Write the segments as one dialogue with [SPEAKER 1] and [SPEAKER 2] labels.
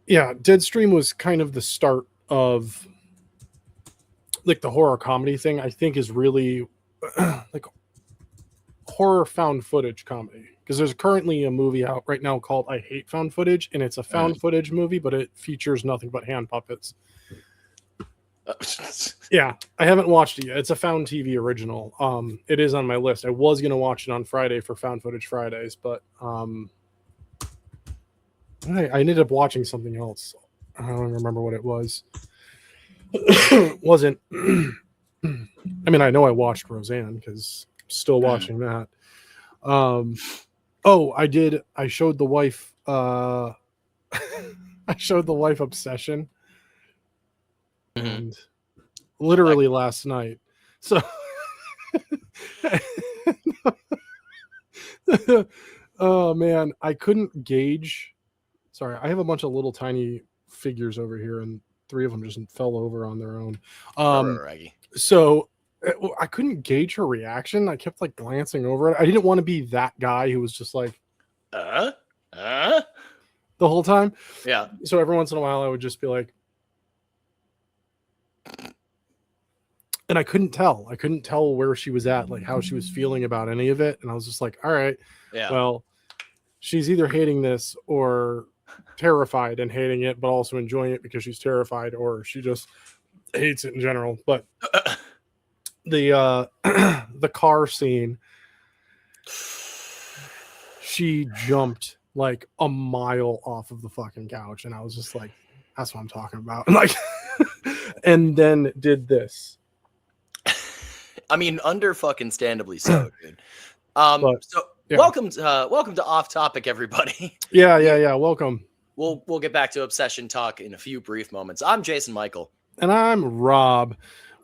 [SPEAKER 1] Yeah, Deadstream was kind of the start of like the horror comedy thing. I think is really like horror found footage comedy, because there's currently a movie out right now called I Hate Found Footage, and it's a found footage movie, but it features nothing but hand puppets. Yeah, I haven't watched it yet. It's a found TV original. It is on my list. I was gonna watch it on Friday for Found Footage Fridays, but I ended up watching something else. I don't remember what it was. Wasn't. I mean, I know I watched Roseanne because still watching that. Oh, I did. I showed the wife. I showed the wife Obsession, and literally last night. So, oh man, I couldn't gauge. Sorry, I have a bunch of little tiny figures over here, and three of them just fell over on their own. So I couldn't gauge her reaction. I kept like glancing over it. I didn't want to be that guy who was just like, the whole time.
[SPEAKER 2] Yeah.
[SPEAKER 1] So every once in a while, I would just be like, and I couldn't tell. I couldn't tell where she was at, like how she was feeling about any of it. And I was just like, all right, well, she's either hating this or terrified and hating it, but also enjoying it because she's terrified, or she just hates it in general. But the the car scene, she jumped like a mile off of the fucking couch, and I was just like, that's what I'm talking about. Like, and then did this.
[SPEAKER 2] I mean, under fucking standably so, dude. Welcome to Off Topic, everybody.
[SPEAKER 1] Yeah. Welcome.
[SPEAKER 2] We'll get back to Obsession talk in a few brief moments. I'm Jason Michael.
[SPEAKER 1] And I'm Rob.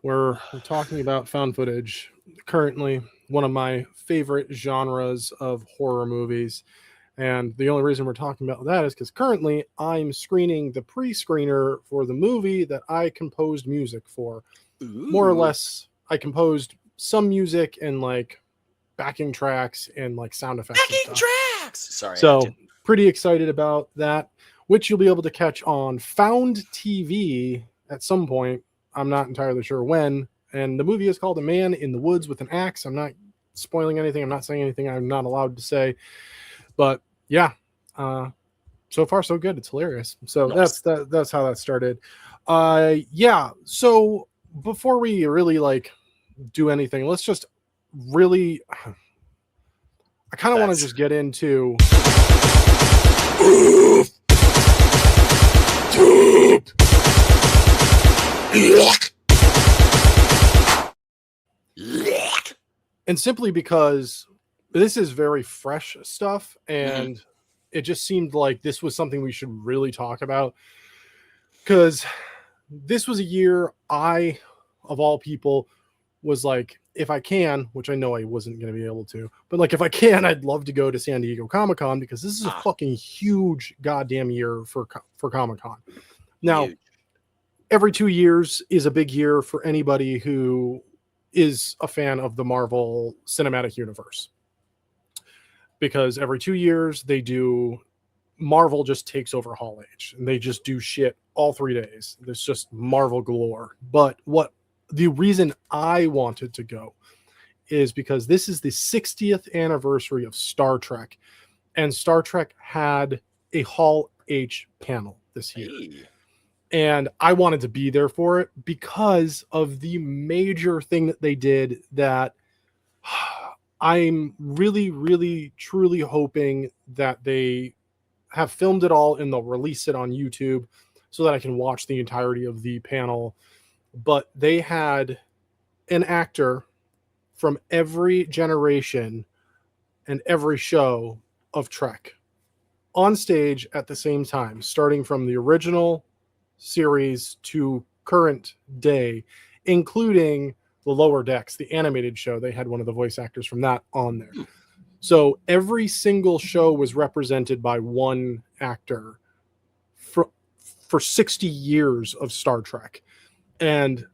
[SPEAKER 1] We're talking about found footage. Currently, one of my favorite genres of horror movies. And the only reason we're talking about that is because currently I'm screening the pre-screener for the movie that I composed music for. Ooh. More or less, I composed some music and like backing tracks and like sound effects.
[SPEAKER 2] Backing tracks! Sorry.
[SPEAKER 1] So pretty excited about that, which you'll be able to catch on Found TV at some point. I'm not entirely sure when. And the movie is called A Man in the Woods with an Axe. I'm not spoiling anything. I'm not saying anything I'm not allowed to say. But yeah, so far so good. It's hilarious. So nice. That's how that started. Yeah. So before we really like do anything, let's just really, I kind of want to just get into and simply because this is very fresh stuff, and it just seemed like this was something we should really talk about, because this was a year I, of all people, was like, if I can, which I know I wasn't going to be able to, but like if I can, I'd love to go to San Diego Comic-Con, because this is a fucking huge goddamn year for Comic-Con. Now, every 2 years is a big year for anybody who is a fan of the Marvel Cinematic Universe, because every 2 years Marvel just takes over Hall H, and they just do shit all 3 days. There's just Marvel galore. But the reason I wanted to go is because this is the 60th anniversary of Star Trek, and Star Trek had a Hall H panel this year. Hey. And I wanted to be there for it because of the major thing that they did that I'm really, really, truly hoping that they have filmed it all and they'll release it on YouTube so that I can watch the entirety of the panel. But they had an actor from every generation and every show of Trek on stage at the same time, starting from the original series to current day, including the Lower Decks, the animated show. They had one of the voice actors from that on there. So every single show was represented by one actor for 60 years of Star Trek. And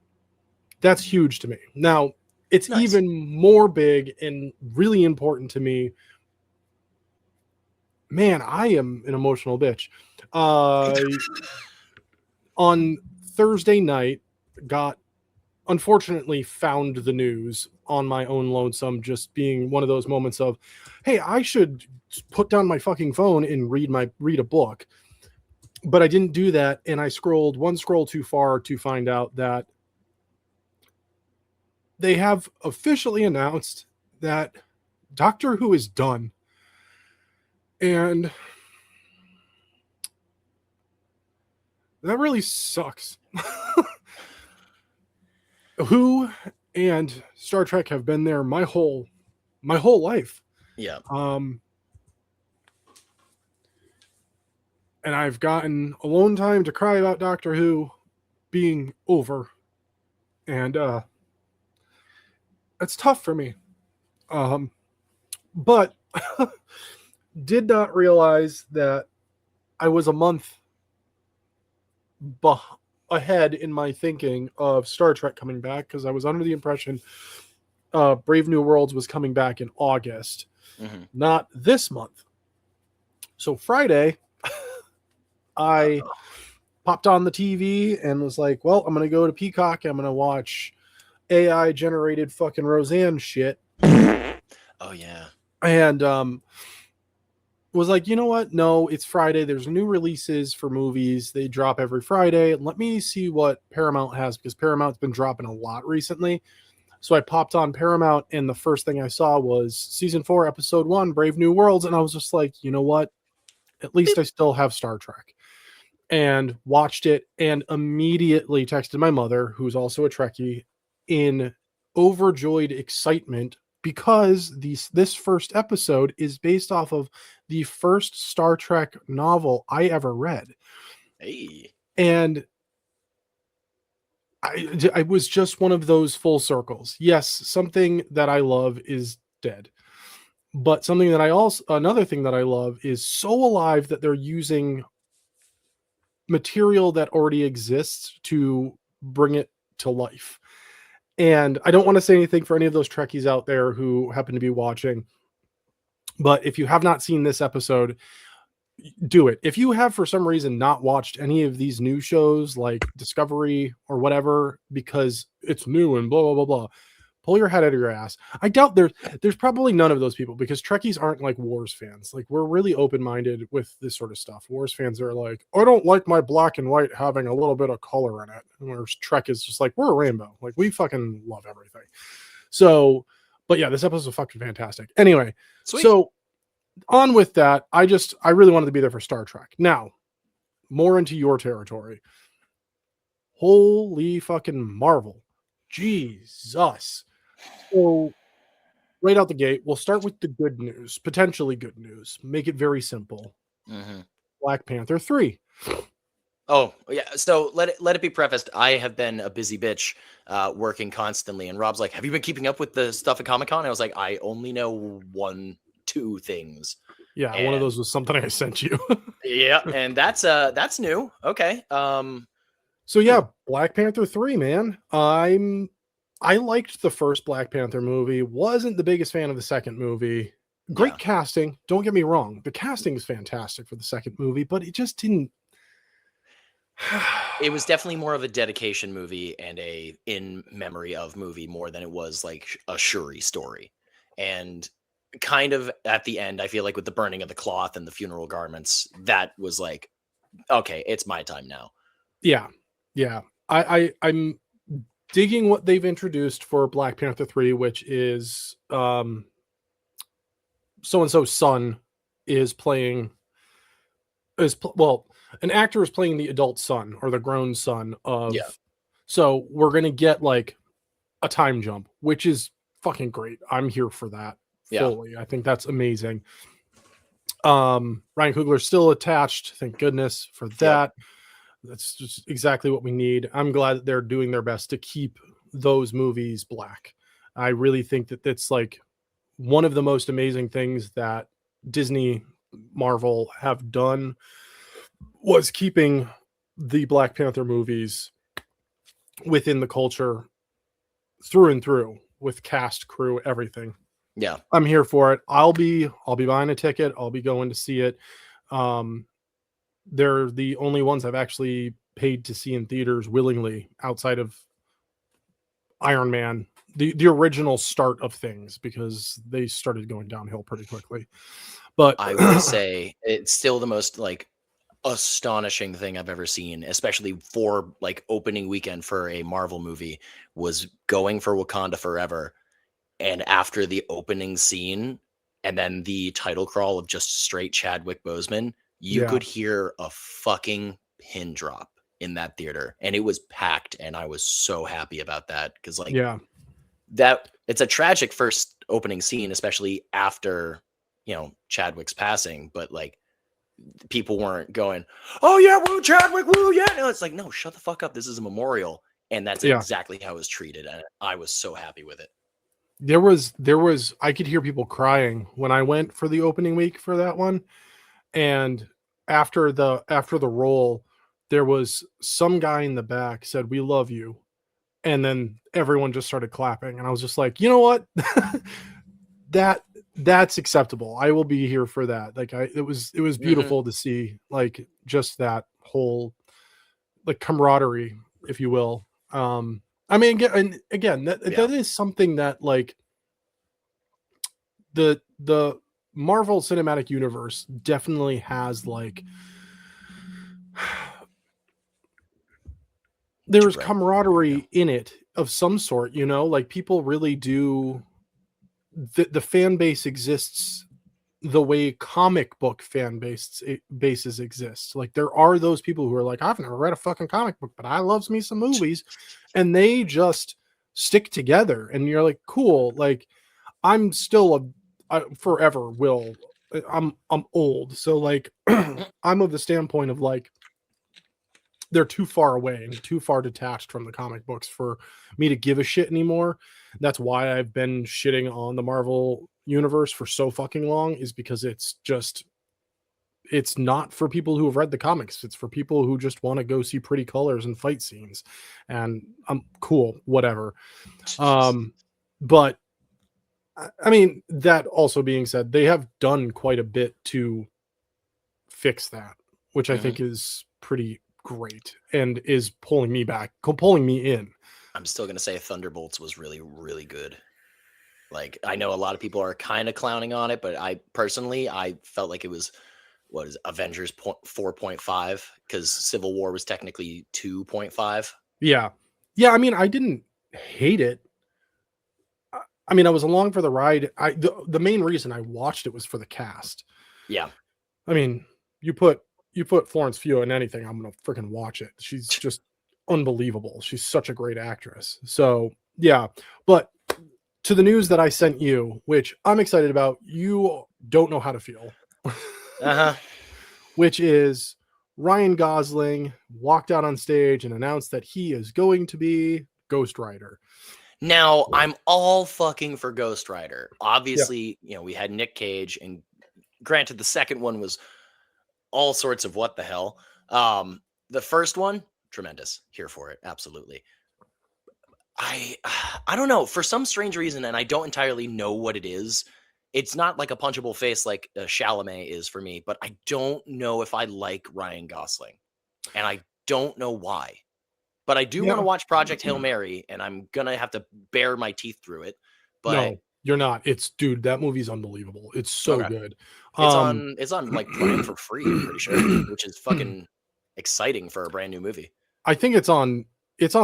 [SPEAKER 1] that's huge to me. Now, it's even more big and really important to me man, I am an emotional bitch. On Thursday night, got unfortunately found the news on my own lonesome, just being one of those moments of, hey, I should put down my fucking phone and read a book. But I didn't do that, and I scrolled one scroll too far to find out that they have officially announced that Doctor Who is done. And that really sucks. Who and Star Trek have been there my whole life.
[SPEAKER 2] Yeah.
[SPEAKER 1] And I've gotten alone time to cry about Doctor Who being over. And it's tough for me. But did not realize that I was a month ahead in my thinking of Star Trek coming back, because I was under the impression Brave New Worlds was coming back in August, not this month. So Friday, I popped on the TV and was like, well, I'm going to go to Peacock. I'm going to watch AI generated fucking Roseanne shit.
[SPEAKER 2] Oh, yeah.
[SPEAKER 1] And was like, you know what? No, it's Friday. There's new releases for movies. They drop every Friday. Let me see what Paramount has, because Paramount's been dropping a lot recently. So I popped on Paramount, and the first thing I saw was season 4, episode 1, Brave New Worlds. And I was just like, you know what? At least I still have Star Trek. And watched it, and immediately texted my mother, who's also a Trekkie, in overjoyed excitement, because this first episode is based off of the first Star Trek novel I ever read.
[SPEAKER 2] Hey.
[SPEAKER 1] And I was just one of those full circles. Yes, something that I love is dead. But something that another thing that I love is so alive that they're using material that already exists to bring it to life. And I don't want to say anything for any of those Trekkies out there who happen to be watching, but if you have not seen this episode, do it. If you have for some reason not watched any of these new shows like Discovery or whatever because it's new and blah blah blah blah, pull your head out of your ass. I doubt there's probably none of those people, because Trekkies aren't like Wars fans. Like, we're really open-minded with this sort of stuff. Wars fans are like, I don't like my black and white having a little bit of color in it. Whereas Trek is just like, we're a rainbow. Like, we fucking love everything. So, but yeah, this episode is fucking fantastic. Anyway,
[SPEAKER 2] Sweet.
[SPEAKER 1] So on with that, I really wanted to be there for Star Trek. Now, more into your territory. Holy fucking Marvel. Jesus. So, right out the gate, we'll start with the good news, potentially good news. Make it very simple. Black Panther 3.
[SPEAKER 2] Oh, yeah. So let it be prefaced. I have been a busy bitch working constantly. And Rob's like, have you been keeping up with the stuff at Comic-Con? I was like, I only know 1-2 things.
[SPEAKER 1] Yeah, and one of those was something I sent you.
[SPEAKER 2] Yeah, and that's new. Okay.
[SPEAKER 1] So yeah, Black Panther 3, man. I liked the first Black Panther movie. Wasn't the biggest fan of the second movie. Great casting. Don't get me wrong. The casting is fantastic for the second movie, but it just didn't.
[SPEAKER 2] It was definitely more of a dedication movie and a in memory of movie more than it was like a Shuri story. And kind of at the end, I feel like with the burning of the cloth and the funeral garments, that was like, okay, it's my time now.
[SPEAKER 1] Yeah. Yeah. I'm digging what they've introduced for Black Panther 3, which is so-and-so's son is playing an actor is playing the adult son or the grown son of.
[SPEAKER 2] Yeah.
[SPEAKER 1] So we're gonna get like a time jump, which is fucking great. I'm here for that fully. Yeah. I think that's amazing. Ryan Coogler's still attached. Thank goodness for that. Yep. That's just exactly what we need. I'm glad that they're doing their best to keep those movies black. I really think that that's like one of the most amazing things that Disney, Marvel have done was keeping the Black Panther movies within the culture through and through, with cast, crew, everything.
[SPEAKER 2] Yeah.
[SPEAKER 1] I'm here for it. I'll be buying a ticket. I'll be going to see it. Um, they're the only ones I've actually paid to see in theaters willingly outside of Iron Man, the original start of things, because they started going downhill pretty quickly. But
[SPEAKER 2] I will say it's still the most like astonishing thing I've ever seen, especially for like opening weekend for a Marvel movie, was going for Wakanda Forever. And after the opening scene and then the title crawl of just straight Chadwick Boseman, you
[SPEAKER 1] yeah,
[SPEAKER 2] could hear a fucking pin drop in that theater. And it was packed. And I was so happy about that. Cause like
[SPEAKER 1] yeah,
[SPEAKER 2] that, it's a tragic first opening scene, especially after, Chadwick's passing. But like people weren't going, "Oh yeah, woo Chadwick, woo yeah." No, it's like, no, shut the fuck up. This is a memorial, and that's
[SPEAKER 1] yeah.
[SPEAKER 2] exactly how it was treated, and I was so happy with it.
[SPEAKER 1] There was I could hear people crying when I went for the opening week for that one. And after the roll, there was some guy in the back said, "We love you." And then everyone just started clapping. And I was just like, you know what? that that's acceptable. I will be here for that. Like it was
[SPEAKER 2] Hmm.
[SPEAKER 1] beautiful to see, like, just that whole, like, camaraderie, if you will. I mean, again,
[SPEAKER 2] Yeah,
[SPEAKER 1] that is something that, like, the Marvel Cinematic Universe definitely has, like, there's
[SPEAKER 2] right. There we go.
[SPEAKER 1] camaraderie in it of some sort, like, people really do. The fan base exists the way comic book bases exist. Like, there are those people who are like, I've never read a fucking comic book, but I loves me some movies, and they just stick together. And you're like, cool. Like, I'm still I forever will. I'm old, so, like, I'm of the standpoint of, like, they're too far away and too far detached from the comic books for me to give a shit anymore. That's why I've been shitting on the Marvel universe for so fucking long, is because it's not for people who have read the comics. It's for people who just want to go see pretty colors and fight scenes. And I'm cool, whatever. But I mean, that also being said, they have done quite a bit to fix that, which I
[SPEAKER 2] Hmm.
[SPEAKER 1] think is pretty great and is pulling me in.
[SPEAKER 2] I'm still gonna say Thunderbolts was really, really good. Like I know a lot of people are kind of clowning on it, but I personally I felt like it was what is it, Avengers 4.5 because Civil War was technically 2.5.
[SPEAKER 1] Yeah. Yeah, I mean, I didn't hate it. I mean, I was along for the ride. The main reason I watched it was for the cast.
[SPEAKER 2] Yeah.
[SPEAKER 1] I mean, you put Florence Pugh in anything, I'm gonna freaking watch it. She's just unbelievable. She's such a great actress. So, yeah. But to the news that I sent you, which I'm excited about, you don't know how to feel,
[SPEAKER 2] Uh huh.
[SPEAKER 1] which is Ryan Gosling walked out on stage and announced that he is going to be Ghost Rider.
[SPEAKER 2] Now I'm all fucking for Ghost Rider.
[SPEAKER 1] Yeah.
[SPEAKER 2] Obviously, we had Nick Cage, and granted, the second one was all sorts of what the hell. The first one, tremendous. Here for it, absolutely. I I don't know for some strange reason, and I don't entirely know what it is. It's not like a punchable face like Chalamet is for me, but I don't know if I like Ryan Gosling, and I don't know why. But I do want to
[SPEAKER 1] Yeah.
[SPEAKER 2] watch Project Hail Mary, and I'm gonna have to bare my teeth through it. But
[SPEAKER 1] No, you're not. It's dude, that movie's unbelievable. It's so
[SPEAKER 2] okay,
[SPEAKER 1] good.
[SPEAKER 2] it's
[SPEAKER 1] Um
[SPEAKER 2] on it's on like Prime for free. I'm pretty sure, which is fucking exciting for a brand new movie.
[SPEAKER 1] I think it's on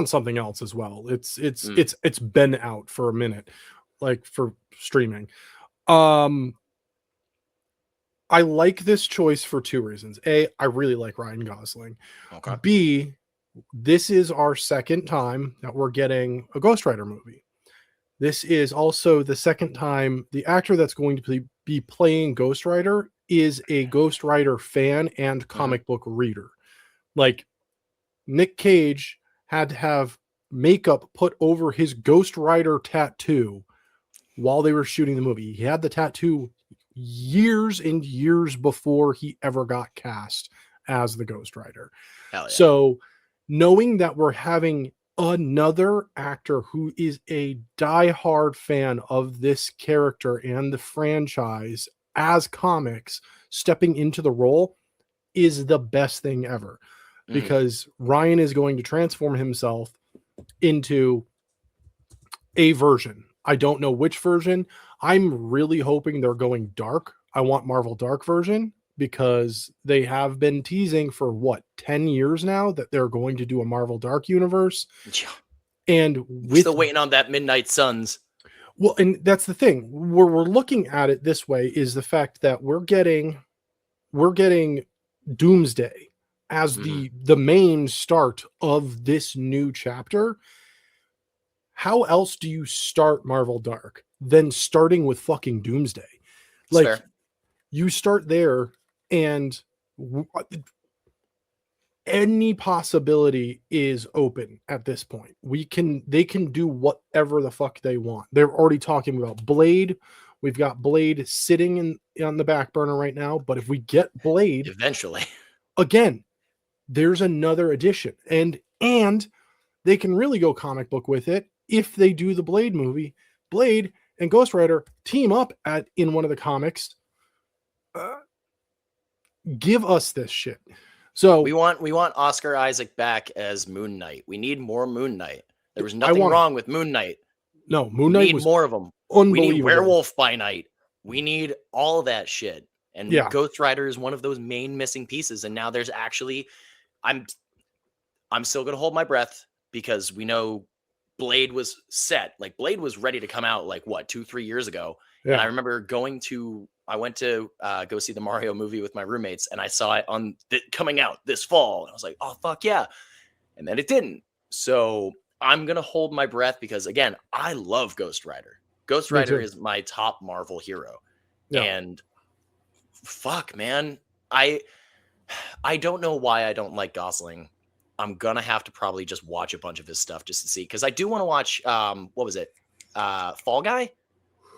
[SPEAKER 1] something else as well. It's it's
[SPEAKER 2] Mm,
[SPEAKER 1] it's it's been out for a minute, like, for streaming. Um I like this choice for two reasons. A, I really like Ryan Gosling.
[SPEAKER 2] okay.
[SPEAKER 1] B, this is our second time that we're getting a Ghost Rider movie. This is also the second time the actor that's going to be playing Ghost Rider is a Ghost Rider fan and
[SPEAKER 2] Hmm.
[SPEAKER 1] comic book reader. Like, Nick Cage had to have makeup put over his Ghost Rider tattoo while they were shooting the movie. He had the tattoo years and years before he ever got cast as the Ghost Rider.
[SPEAKER 2] Hell yeah.
[SPEAKER 1] So, knowing that we're having another actor who is a diehard fan of this character and the franchise as comics stepping into the role is the best thing ever,
[SPEAKER 2] Mhm.
[SPEAKER 1] because Ryan is going to transform himself into a version. I don't know which version. I'm really hoping they're going dark. I want Marvel Dark version because they have been teasing for what, 10 years now that they're going to do a Marvel Dark universe.
[SPEAKER 2] Yeah.
[SPEAKER 1] And
[SPEAKER 2] We're still
[SPEAKER 1] with,
[SPEAKER 2] waiting on that Midnight Suns.
[SPEAKER 1] well, and that's the thing. Where we're looking at it this way is the fact that we're getting Doomsday as
[SPEAKER 2] Mhm.
[SPEAKER 1] the main start of this new chapter. How else do you start Marvel Dark than starting with fucking Doomsday?
[SPEAKER 2] It's
[SPEAKER 1] Like,
[SPEAKER 2] fair.
[SPEAKER 1] you start there, and any possibility is open at this point. They can do whatever the fuck they want. They're already talking about Blade. We've got Blade sitting on the back burner right now, but if we get Blade
[SPEAKER 2] Eventually.
[SPEAKER 1] again, there's another addition. And they can really go comic book with it if they do the Blade movie. Blade and Ghost Rider team up in one of the comics. Uh, Give us this shit. So
[SPEAKER 2] We want Oscar Isaac back as Moon Knight. We need more Moon Knight. There was
[SPEAKER 1] I
[SPEAKER 2] nothing
[SPEAKER 1] want
[SPEAKER 2] wrong with Moon Knight.
[SPEAKER 1] no, Moon
[SPEAKER 2] We
[SPEAKER 1] Knight
[SPEAKER 2] need
[SPEAKER 1] was
[SPEAKER 2] more of them. We need
[SPEAKER 1] unbelievable.
[SPEAKER 2] Werewolf by Night. We need all of that shit. And
[SPEAKER 1] Yeah.
[SPEAKER 2] Ghost Rider is one of those main missing pieces. And now there's actually, I'm still gonna hold my breath because we know Blade was set. Like Blade was ready to come out like what 2-3 years ago. And I
[SPEAKER 1] Yeah.
[SPEAKER 2] remember I went to go see the Mario movie with my roommates, and I saw it on coming out this fall. And I was like, oh fuck yeah! And then it didn't. So I'm gonna hold my breath because again, I love Ghost Rider. Ghost
[SPEAKER 1] Me
[SPEAKER 2] Rider
[SPEAKER 1] too.
[SPEAKER 2] is my top Marvel hero,
[SPEAKER 1] Yeah.
[SPEAKER 2] and fuck, man, I don't know why I don't like Gosling. I'm gonna have to probably just watch a bunch of his stuff just to see because I do want to watch what was it? Fall Guy?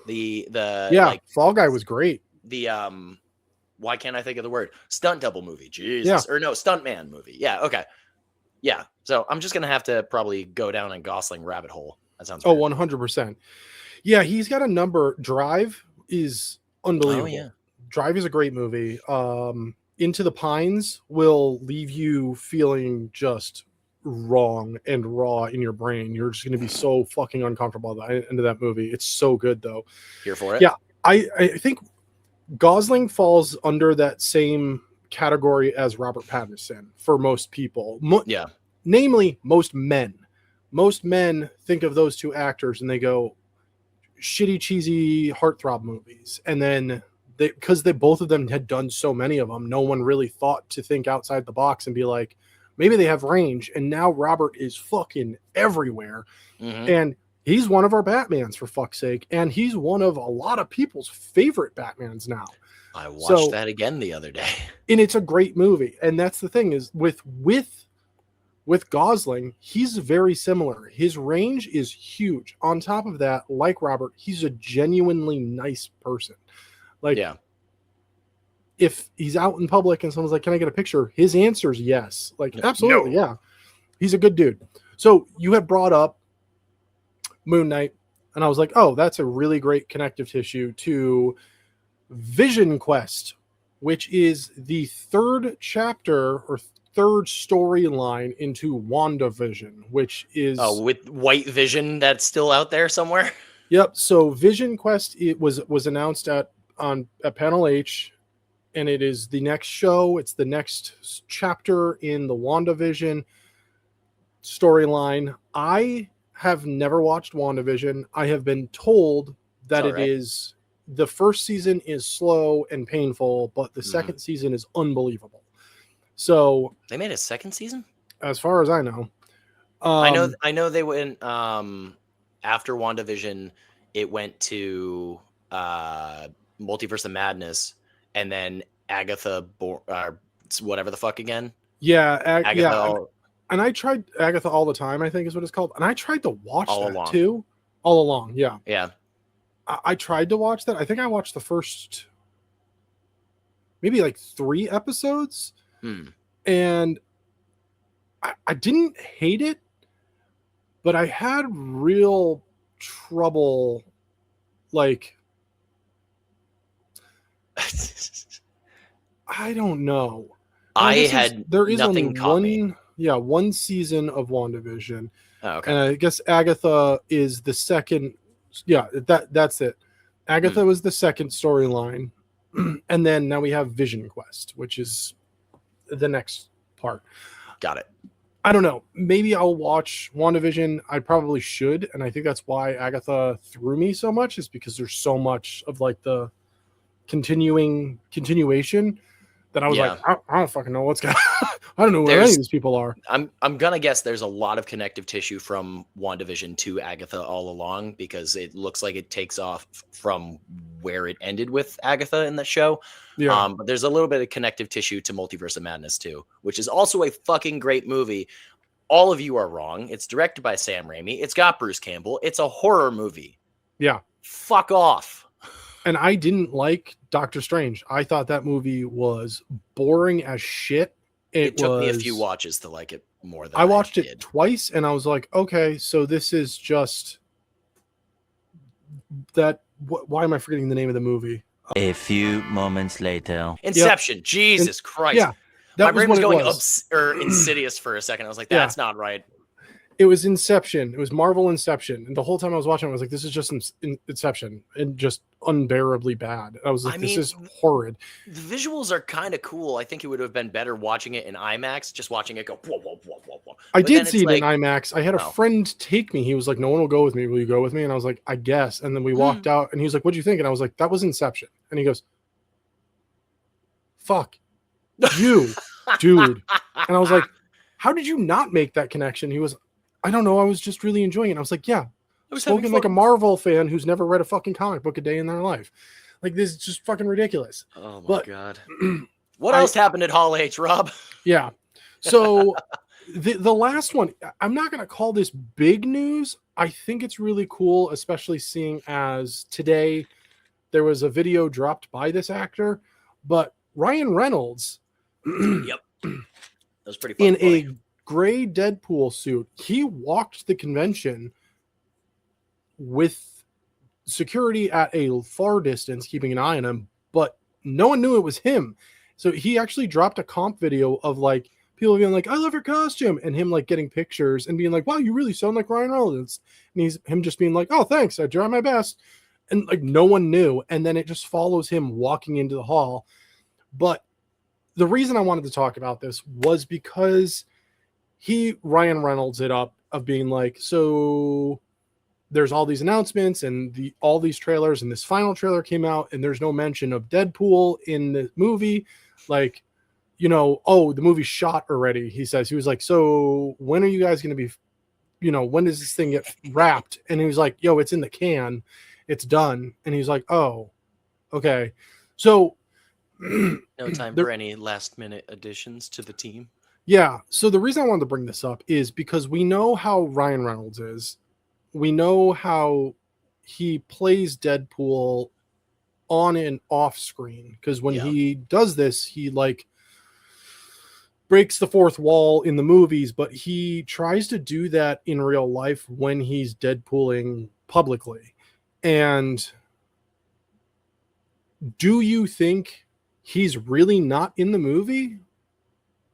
[SPEAKER 2] The
[SPEAKER 1] Yeah.
[SPEAKER 2] like
[SPEAKER 1] Fall Guy was great.
[SPEAKER 2] the why can't I think of the word? Stunt double movie.
[SPEAKER 1] Yeah.
[SPEAKER 2] Jesus. Or no, stuntman movie. Yeah, okay. Yeah. So I'm just gonna have to probably go down a Gosling rabbit hole. That sounds
[SPEAKER 1] Oh,
[SPEAKER 2] weird.
[SPEAKER 1] 100%. Yeah, he's got a number. Drive is
[SPEAKER 2] Oh yeah.
[SPEAKER 1] unbelievable. Drive is a great movie. Into the Pines will leave you feeling just wrong and raw in your brain. You're just going to be so fucking uncomfortable at the end of that movie. It's so good though.
[SPEAKER 2] Here for it.
[SPEAKER 1] Yeah, I think Gosling falls under that same category as Robert Pattinson for most people.
[SPEAKER 2] Yeah.
[SPEAKER 1] Namely, most men. Most men think of those two actors and they go, shitty, cheesy heartthrob movies. And then because they both of them had done so many of them, no one really thought to think outside the box and be like, maybe they have range. And now Robert is fucking everywhere.
[SPEAKER 2] Mhm.
[SPEAKER 1] And he's one of our Batmans, for fuck's sake. And he's one of a lot of people's favorite Batmans now.
[SPEAKER 2] I watched that again the other day.
[SPEAKER 1] And it's a great movie. And that's the thing is with Gosling, he's very similar. His range is huge. On top of that, like Robert, he's a genuinely nice person. Like,
[SPEAKER 2] Yeah.
[SPEAKER 1] if he's out in public and someone's like, "Can I get a picture?" His answer is yes. Like, absolutely,
[SPEAKER 2] No.
[SPEAKER 1] yeah. He's a good dude. So you had brought up Moon Knight, and I was like, "Oh, that's a really great connective tissue to Vision Quest, which is the third chapter or third storyline into WandaVision, which is
[SPEAKER 2] Oh, with White Vision that's still out there somewhere.
[SPEAKER 1] Yep. So Vision Quest it was announced at Panel H, and it is the next show. It's the next chapter in the WandaVision storyline. I have never watched WandaVision. I have been told that
[SPEAKER 2] It's all right.
[SPEAKER 1] is the first season is slow and painful, but the second season is unbelievable. So
[SPEAKER 2] They made a second season?
[SPEAKER 1] as far as I know,
[SPEAKER 2] I know they went after WandaVision, it went to Multiverse of Madness, and then whatever the fuck again.
[SPEAKER 1] yeah,
[SPEAKER 2] Agatha
[SPEAKER 1] yeah. And I tried Agatha All the Time, I think is what it's called. And I tried to watch
[SPEAKER 2] All
[SPEAKER 1] that
[SPEAKER 2] Along.
[SPEAKER 1] too. All Along, yeah.
[SPEAKER 2] Yeah.
[SPEAKER 1] I tried to watch that. I think I watched the first maybe like 3 episodes. And I didn't hate it, but I had real trouble, like, I don't know. And I
[SPEAKER 2] I
[SPEAKER 1] guess
[SPEAKER 2] had
[SPEAKER 1] there is only
[SPEAKER 2] nothing caught me.
[SPEAKER 1] one season of WandaVision.
[SPEAKER 2] Oh,
[SPEAKER 1] And
[SPEAKER 2] okay.
[SPEAKER 1] I guess Agatha is the second. Yeah, that's it. Agatha was the second storyline. And then now we have Vision Quest, which is the next part.
[SPEAKER 2] Got it.
[SPEAKER 1] I don't know. Maybe I'll watch WandaVision. I probably should. And I think that's why Agatha threw me so much, is because there's so much of like the continuation that I was like,
[SPEAKER 2] Yeah.
[SPEAKER 1] I don't fucking know what's going on. I don't know where any
[SPEAKER 2] There's
[SPEAKER 1] of these people are.
[SPEAKER 2] I'm gonna guess there's a lot of connective tissue from WandaVision to Agatha all along, because it looks like it takes off from where it ended with Agatha in the show.
[SPEAKER 1] Yeah.
[SPEAKER 2] But there's a little bit of connective tissue to Multiverse of Madness too, which is also a fucking great movie. All of you are wrong. It's directed by Sam Raimi. It's got Bruce Campbell. It's a horror movie.
[SPEAKER 1] Yeah.
[SPEAKER 2] Fuck off.
[SPEAKER 1] And I didn't like Doctor Strange. I thought that movie was boring as shit.
[SPEAKER 2] It took me a few watches to like it more than
[SPEAKER 1] I watched
[SPEAKER 2] did.
[SPEAKER 1] it twice, and I was like, okay, so this is just that. Why am I forgetting the name of the movie?
[SPEAKER 3] A few moments later.
[SPEAKER 2] Inception. Yep. Jesus Christ.
[SPEAKER 1] Yeah.
[SPEAKER 2] My brain was going Insidious for a second. I was like, that's not right.
[SPEAKER 1] It was Inception. It was Marvel Inception. And the whole time I was watching, I was like, this is just Inception, and just unbearably bad. I was like, this is horrid.
[SPEAKER 2] The visuals are kind of cool. I think it would have been better watching it in IMAX, just watching it go, whoa, whoa, whoa, whoa, whoa.
[SPEAKER 1] I did see it in IMAX. I had a friend take me. He was like, no one will go with me. Will you go with me? And I was like, I guess. And then we walked out, and he was like, what'd you think? And I was like, that was Inception. And he goes, fuck you, dude. And I was like, how did you not make that connection? He was, I don't know. I was just really enjoying it. I was like, yeah, spoken like a Marvel fan who's never read a fucking comic book a day in their life. Like, this is just fucking ridiculous.
[SPEAKER 2] Oh my God. What else happened at Hall H, Rob?
[SPEAKER 1] Yeah. So the last one, I'm not going to call this big news. I think it's really cool, especially seeing as today there was a video dropped by this actor, but Ryan Reynolds.
[SPEAKER 2] Yep. That was pretty funny.
[SPEAKER 1] In a gray Deadpool suit, he walked the convention with security at a far distance, keeping an eye on him, but no one knew it was him. So he actually dropped a comp video of like people being like, I love your costume, and him like getting pictures and being like, wow, you really sound like Ryan Reynolds. And him just being like, oh, thanks, I try my best. And like no one knew. And then it just follows him walking into the hall. But the reason I wanted to talk about this was because Ryan Reynolds it up of being like, so there's all these announcements and all these trailers, and this final trailer came out and there's no mention of Deadpool in the movie. Like, you know, oh, the movie's shot already. He says, he was like, so when are you guys going to be, you know, when does this thing get wrapped? And he was like, yo, it's in the can. It's done. And he's like, oh, okay. So
[SPEAKER 2] no time for any last minute additions to the team.
[SPEAKER 1] Yeah. So the reason I wanted to bring this up is because we know how Ryan Reynolds is. We know how he plays Deadpool on and off screen. Because when he does this, he like breaks the fourth wall in the movies, but he tries to do that in real life when he's Deadpooling publicly. And do you think he's really not in the movie?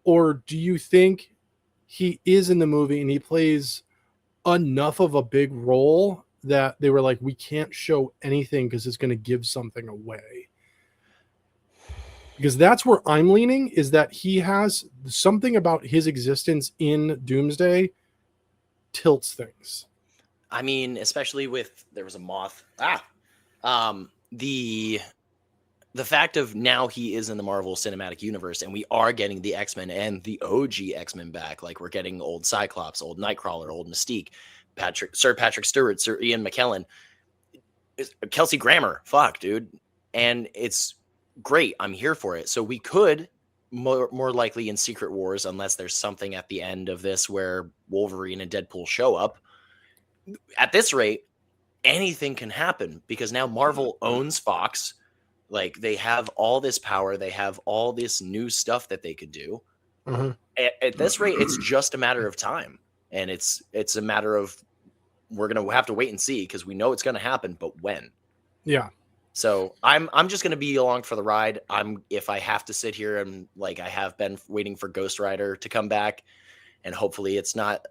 [SPEAKER 1] Or do you think he is in the movie and he plays enough of a big role that they were like, we can't show anything because it's going to give something away? Because that's where I'm leaning, is that he has something about his existence in Doomsday tilts things.
[SPEAKER 2] I mean, especially with, there was a moth. The fact of now he is in the Marvel Cinematic Universe, and we are getting the X-Men and the OG X-Men back. Like, we're getting old Cyclops, old Nightcrawler, old Mystique, Sir Patrick Stewart, Sir Ian McKellen, Kelsey Grammer. Fuck, dude. And it's great. I'm here for it. So we could more likely in Secret Wars, unless there's something at the end of this where Wolverine and Deadpool show up. At this rate, anything can happen because now Marvel owns Fox. Like, they have all this power. They have all this new stuff that they could do. At this rate, it's just a matter of time. and it's a matter of we're gonna have to wait and see because we know it's gonna happen, but when?
[SPEAKER 1] Yeah.
[SPEAKER 2] So I'm just gonna be along for the ride. If I have to sit here and like I have been waiting for Ghost Rider to come back, and hopefully it's not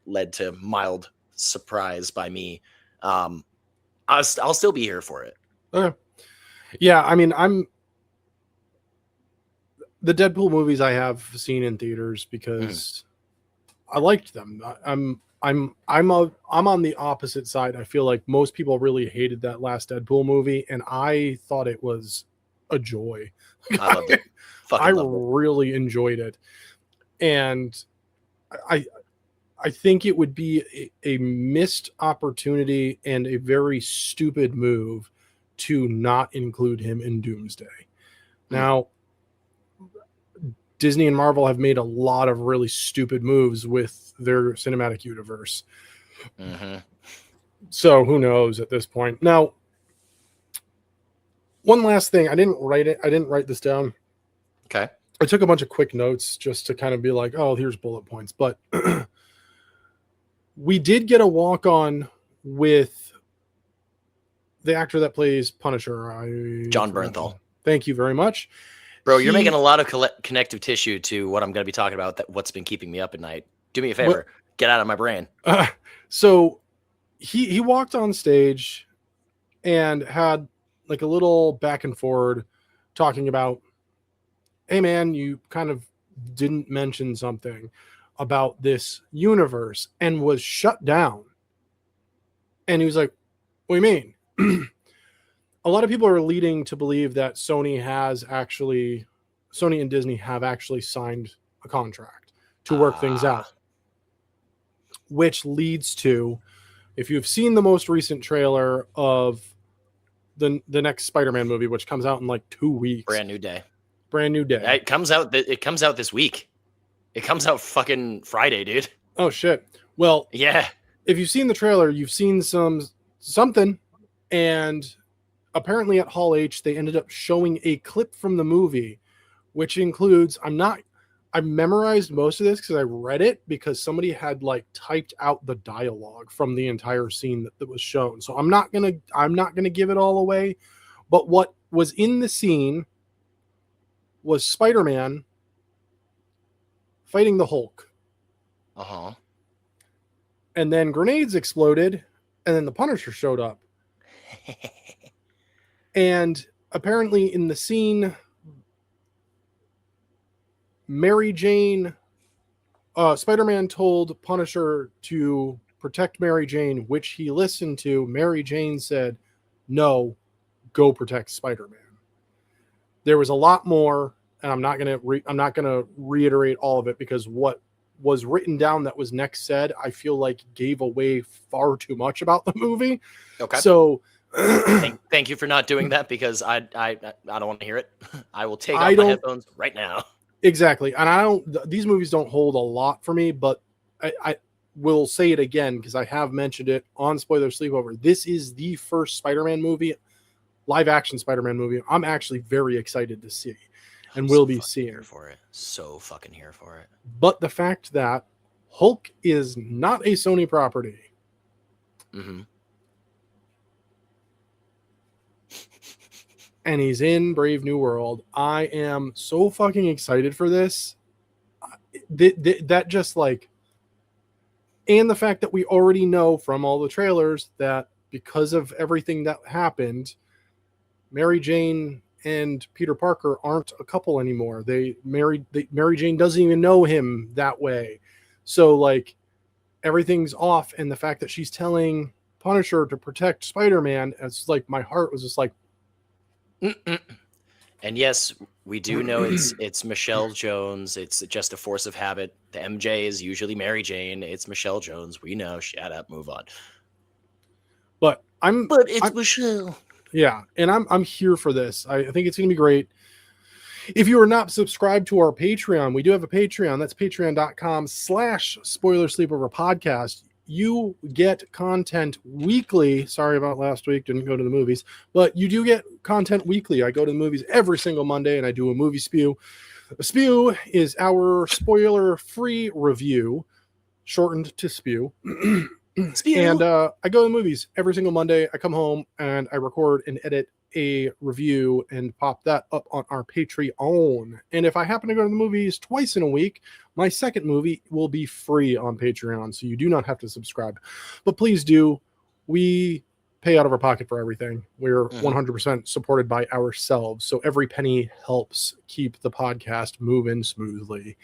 [SPEAKER 2] led to mild surprise by me. I'll still be here for it.
[SPEAKER 1] Okay. Yeah, I mean, the Deadpool movies I have seen in theaters because I liked them. I'm on the opposite side. I feel like most people really hated that last Deadpool movie, and I thought it was a joy.
[SPEAKER 2] I loved it.
[SPEAKER 1] I
[SPEAKER 2] Loved it.
[SPEAKER 1] really enjoyed it, and I think it would be a missed opportunity and a very stupid move to not include him in Doomsday. Now, Disney and Marvel have made a lot of really stupid moves with their cinematic universe. So who knows at this point? Now, one last thing. I didn't write this down.
[SPEAKER 2] Okay.
[SPEAKER 1] I took a bunch of quick notes just to kind of be like, oh, here's bullet points. But we did get a walk-on with the actor that plays Punisher.
[SPEAKER 2] John Bernthal.
[SPEAKER 1] Thank you very much.
[SPEAKER 2] Bro, you're making a lot of connective tissue to what I'm going to be talking about, what's been keeping me up at night. Do me a favor. Get out of my brain.
[SPEAKER 1] So he walked on stage and had like a little back and forward talking about, hey, man, you kind of didn't mention something about this universe, and was shut down. And he was like, what do you mean? A lot of people are leading to believe that Sony and Disney have actually signed a contract to work things out, which leads to, if you've seen the most recent trailer of the next Spider-Man movie, which comes out in like 2 weeks,
[SPEAKER 2] brand new day.
[SPEAKER 1] It
[SPEAKER 2] comes out this week. It comes out fucking Friday, dude.
[SPEAKER 1] Oh shit. Well,
[SPEAKER 2] yeah.
[SPEAKER 1] If you've seen the trailer, you've seen something, and apparently at Hall H, they ended up showing a clip from the movie, which includes, I memorized most of this because I read it because somebody had like typed out the dialogue from the entire scene that was shown. So I'm not gonna give it all away, but what was in the scene was Spider-Man fighting the Hulk. And then grenades exploded, and then the Punisher showed up. And apparently in the scene, Mary Jane, Spider-Man told Punisher to protect Mary Jane, which he listened to. Mary Jane said, no, go protect Spider-Man. There was a lot more, and I'm not gonna reiterate all of it, because what was written down that was next said, I feel like gave away far too much about the movie.
[SPEAKER 2] Okay.
[SPEAKER 1] So
[SPEAKER 2] thank you for not doing that, because I don't want to hear it. I will take off my headphones right now.
[SPEAKER 1] Exactly. And these movies don't hold a lot for me, but I will say it again because I have mentioned it on Spoiler Sleepover. This is the first Spider-Man movie, live action Spider-Man movie, I'm actually very excited to see and will be seeing.
[SPEAKER 2] Here for it. So fucking here for it.
[SPEAKER 1] But the fact that Hulk is not a Sony property. And he's in Brave New World. I am so fucking excited for this. That just like, and the fact that we already know from all the trailers that because of everything that happened, Mary Jane and Peter Parker aren't a couple anymore. Mary Jane doesn't even know him that way. So like everything's off. And the fact that she's telling Punisher to protect Spider-Man, it's like my heart was just like,
[SPEAKER 2] And yes, we do know it's Michelle Jones. It's just a force of habit. The MJ is usually Mary Jane. It's Michelle Jones. We know. Shut up. Move on.
[SPEAKER 1] But
[SPEAKER 2] it's Michelle.
[SPEAKER 1] Yeah, and I'm here for this. I think it's gonna be great. If you are not subscribed to our Patreon, we do have a Patreon. That's patreon.com/Spoiler Sleepover Podcast. You get content weekly. Sorry about last week. Didn't go to the movies. But you do get content weekly. I go to the movies every single Monday, and I do a movie spew. A spew is our spoiler-free review, shortened to Spew.
[SPEAKER 2] Spew.
[SPEAKER 1] And I go to the movies every single Monday. I come home and I record and edit a review and pop that up on our Patreon. And if I happen to go to the movies twice in a week, my second movie will be free on Patreon, so you do not have to subscribe. But please do. We pay out of our pocket for everything. We're 100% supported by ourselves, so every penny helps keep the podcast moving smoothly.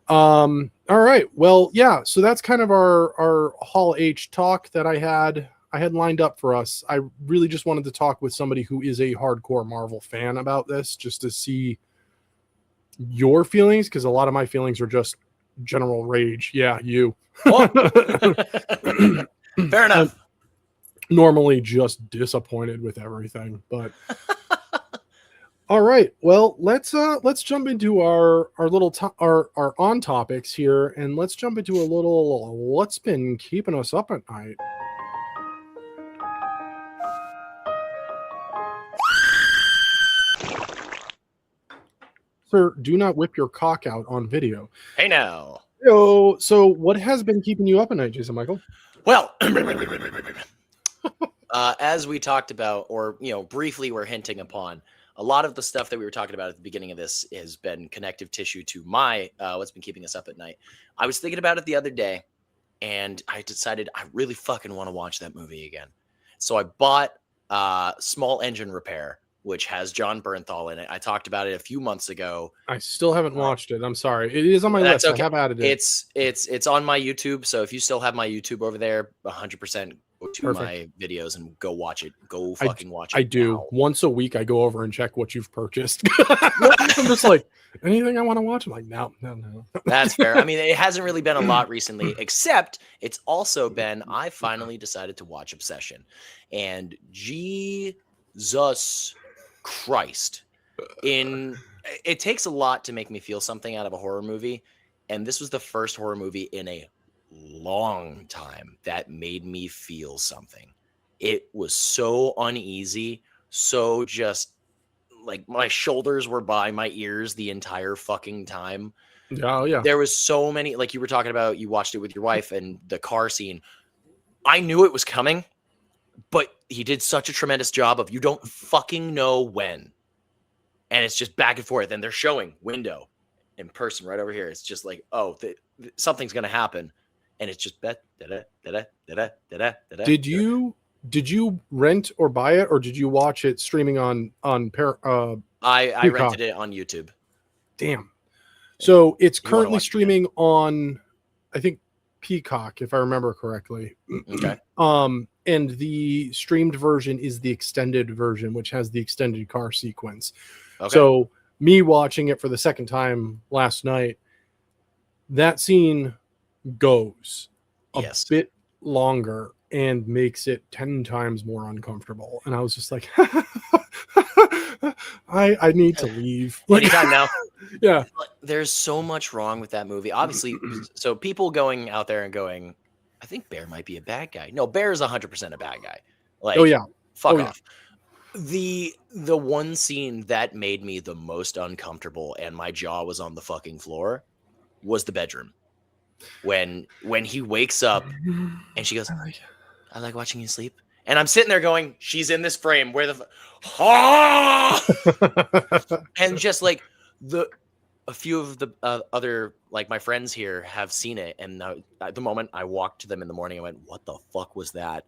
[SPEAKER 1] All right, well, yeah, so that's kind of our Hall H talk that I had lined up for us. I really just wanted to talk with somebody who is a hardcore Marvel fan about this, just to see your feelings, because a lot of my feelings are just general rage. Yeah, you.
[SPEAKER 2] Oh. Fair enough.
[SPEAKER 1] I'm normally just disappointed with everything, but all right. Well, let's jump into our little our on topics here, and let's jump into a little what's been keeping us up at night. Sir, do not whip your cock out on video.
[SPEAKER 2] Hey now.
[SPEAKER 1] So what has been keeping you up at night, Jason Michael?
[SPEAKER 2] Well, as we talked about, or briefly we're hinting upon, a lot of the stuff that we were talking about at the beginning of this has been connective tissue to my what's been keeping us up at night. I was thinking about it the other day, and I decided I really fucking want to watch that movie again. So I bought Small Engine Repair, which has John Bernthal in it. I talked about it a few months ago.
[SPEAKER 1] I still haven't watched it. I'm sorry. It is on my list.
[SPEAKER 2] Okay.
[SPEAKER 1] I have added it.
[SPEAKER 2] It's on my YouTube. So if you still have my YouTube over there, 100% go to
[SPEAKER 1] Perfect.
[SPEAKER 2] my videos and go watch it. Go fucking watch it.
[SPEAKER 1] I do.
[SPEAKER 2] now.
[SPEAKER 1] Once a week, I go over and check what you've purchased. I'm just like, anything I want to watch? I'm like, no.
[SPEAKER 2] That's fair. I mean, it hasn't really been a lot recently, except it's also been, I finally decided to watch Obsession. And Jesus Christ, it takes a lot to make me feel something out of a horror movie, and this was the first horror movie in a long time that made me feel something. It was so uneasy, so just like my shoulders were by my ears the entire fucking time.
[SPEAKER 1] Oh yeah.
[SPEAKER 2] There was so many, like you were talking about, you watched it with your wife, and the car scene, I knew it was coming, but he did such a tremendous job of you don't fucking know when. And it's just back and forth. And they're showing window in person right over here. It's just like, oh, something's going to happen. And it's just
[SPEAKER 1] Did you rent or buy it, or did you watch it streaming on
[SPEAKER 2] I rented it on YouTube.
[SPEAKER 1] Damn. So it's
[SPEAKER 2] You wanna
[SPEAKER 1] currently
[SPEAKER 2] watch it
[SPEAKER 1] streaming on, I think, Peacock, if I remember correctly.
[SPEAKER 2] Okay.
[SPEAKER 1] And the streamed version is the extended version, which has the extended car sequence.
[SPEAKER 2] Okay.
[SPEAKER 1] So me watching it for the second time last night, that scene goes a bit longer and makes it 10 times more uncomfortable. And I was just like, I need to leave.
[SPEAKER 2] Anytime now.
[SPEAKER 1] Yeah.
[SPEAKER 2] There's so much wrong with that movie. Obviously, so people going out there and going, I think Bear might be a bad guy. No, Bear is 100% a bad guy. Like,
[SPEAKER 1] oh yeah.
[SPEAKER 2] Fuck off. The one scene that made me the most uncomfortable and my jaw was on the fucking floor was the bedroom. When he wakes up and she goes, I like watching you sleep. And I'm sitting there going, she's in this frame where and just like a few of the other, like my friends here have seen it. And at the moment I walked to them in the morning, I went, what the fuck was that?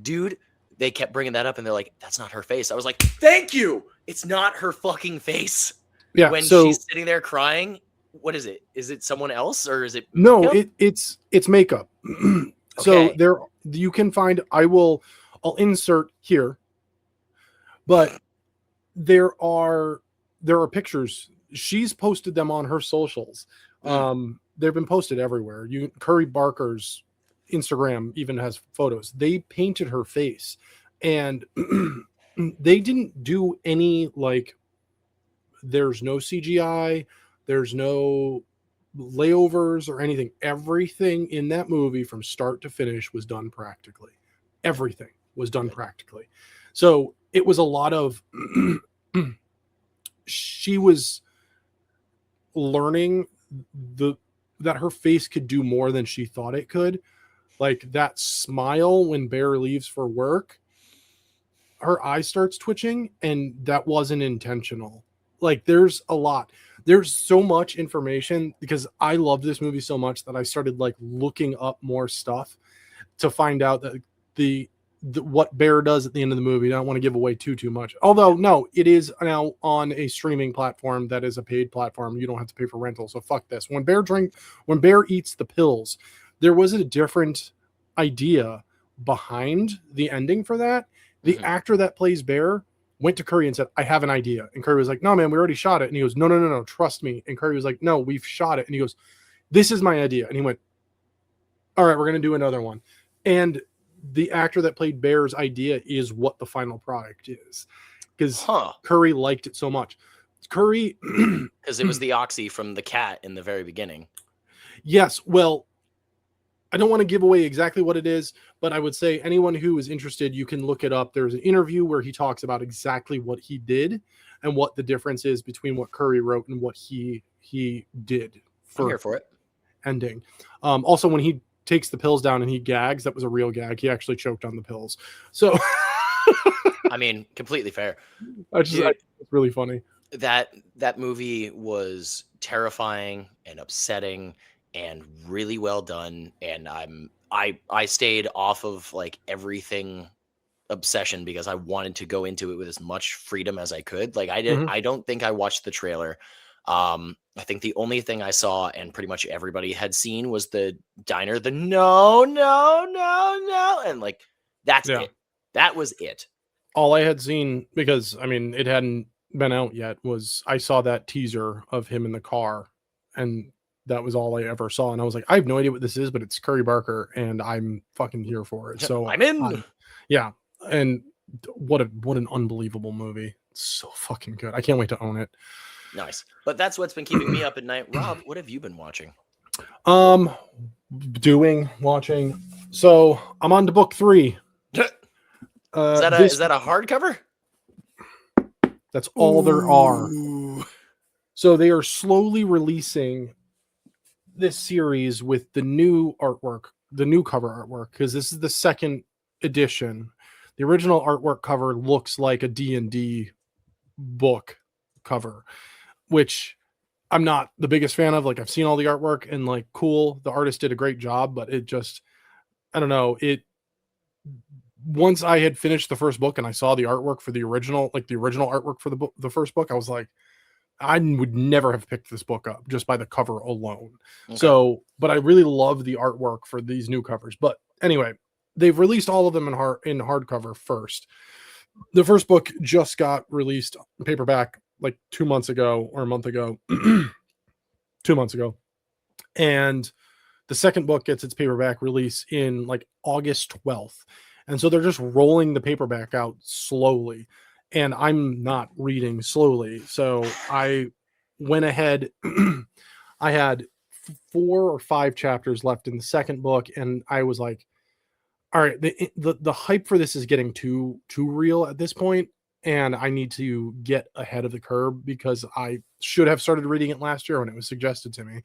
[SPEAKER 2] Dude, they kept bringing that up and they're like, that's not her face. I was like, thank you. It's not her fucking face.
[SPEAKER 1] Yeah.
[SPEAKER 2] When
[SPEAKER 1] so,
[SPEAKER 2] she's sitting there crying, what is it? Is it someone else or is it?
[SPEAKER 1] No, it's makeup. So
[SPEAKER 2] Okay.
[SPEAKER 1] there you can find, I'll insert here, but there are pictures. She's posted them on her socials. They've been posted everywhere. Curry Barker's Instagram even has photos. They painted her face, and they didn't do any, like, there's no CGI, there's no layovers or anything. Everything in that movie from start to finish was done practically. Everything was done practically. So it was a lot of she was learning that her face could do more than she thought it could. Like that smile when Bear leaves for work, her eye starts twitching, and that wasn't intentional. Like there's a lot. There's so much information because I love this movie so much that I started like looking up more stuff to find out that the what Bear does at the end of the movie. I don't want to give away too much. Although no, it is now on a streaming platform that is a paid platform. You don't have to pay for rental. So fuck this. When Bear eats the pills, there was a different idea behind the ending for that. The actor that plays Bear went to Curry and said, I have an idea. And Curry was like, no, man, we already shot it. And he goes, no, trust me. And Curry was like, no, we've shot it. And he goes, this is my idea. And he went, all right, we're going to do another one. And the actor that played Bear's idea is what the final product is. Because Curry liked it so much. Curry...
[SPEAKER 2] Because it was the oxy from the cat in the very beginning.
[SPEAKER 1] Yes, well, I don't want to give away exactly what it is, but I would say anyone who is interested, you can look it up. There's an interview where he talks about exactly what he did and what the difference is between what Curry wrote and what he did.
[SPEAKER 2] I'm here for it.
[SPEAKER 1] Ending. Also, when he takes the pills down and he gags, that was a real gag. He actually choked on the pills. So,
[SPEAKER 2] I mean, completely fair.
[SPEAKER 1] It's really funny.
[SPEAKER 2] That movie was terrifying and upsetting and really well done, and I stayed off of like everything obsession because I wanted to go into it with as much freedom as I could. Like I don't think I watched the trailer. I think the only thing I saw, and pretty much everybody had seen, was the diner, the no, and like that's it. That was it.
[SPEAKER 1] All I had seen, because I mean it hadn't been out yet, was I saw that teaser of him in the car, and that was all I ever saw. And I was like, I have no idea what this is, but it's Curry Barker, and I'm fucking here for it. So
[SPEAKER 2] I'm in.
[SPEAKER 1] Yeah, and what an unbelievable movie! It's so fucking good. I can't wait to own it.
[SPEAKER 2] Nice. But that's what's been keeping me up at night. Rob, what have you been watching?
[SPEAKER 1] Watching. So I'm on to book 3.
[SPEAKER 2] Is that a hardcover?
[SPEAKER 1] That's all there are. So they are slowly releasing this series with the new artwork, the new cover artwork, because this is the second edition. The original artwork cover looks like a D&D book cover, which I'm not the biggest fan of. Like, I've seen all the artwork and like, cool, the artist did a great job, but it just, I don't know. Once I had finished the first book and I saw the artwork for the original artwork for the first book, I was like, I would never have picked this book up just by the cover alone. Okay. So, but I really love the artwork for these new covers. But anyway, they've released all of them in hardcover first. The first book just got released in paperback like 2 months ago or a month ago, 2 months ago. And the second book gets its paperback release in like August 12th. And so they're just rolling the paperback out slowly. And I'm not reading slowly. So I went ahead. I had 4 or 5 chapters left in the second book. And I was like, all right, the hype for this is getting too real at this point. And I need to get ahead of the curve because I should have started reading it last year when it was suggested to me.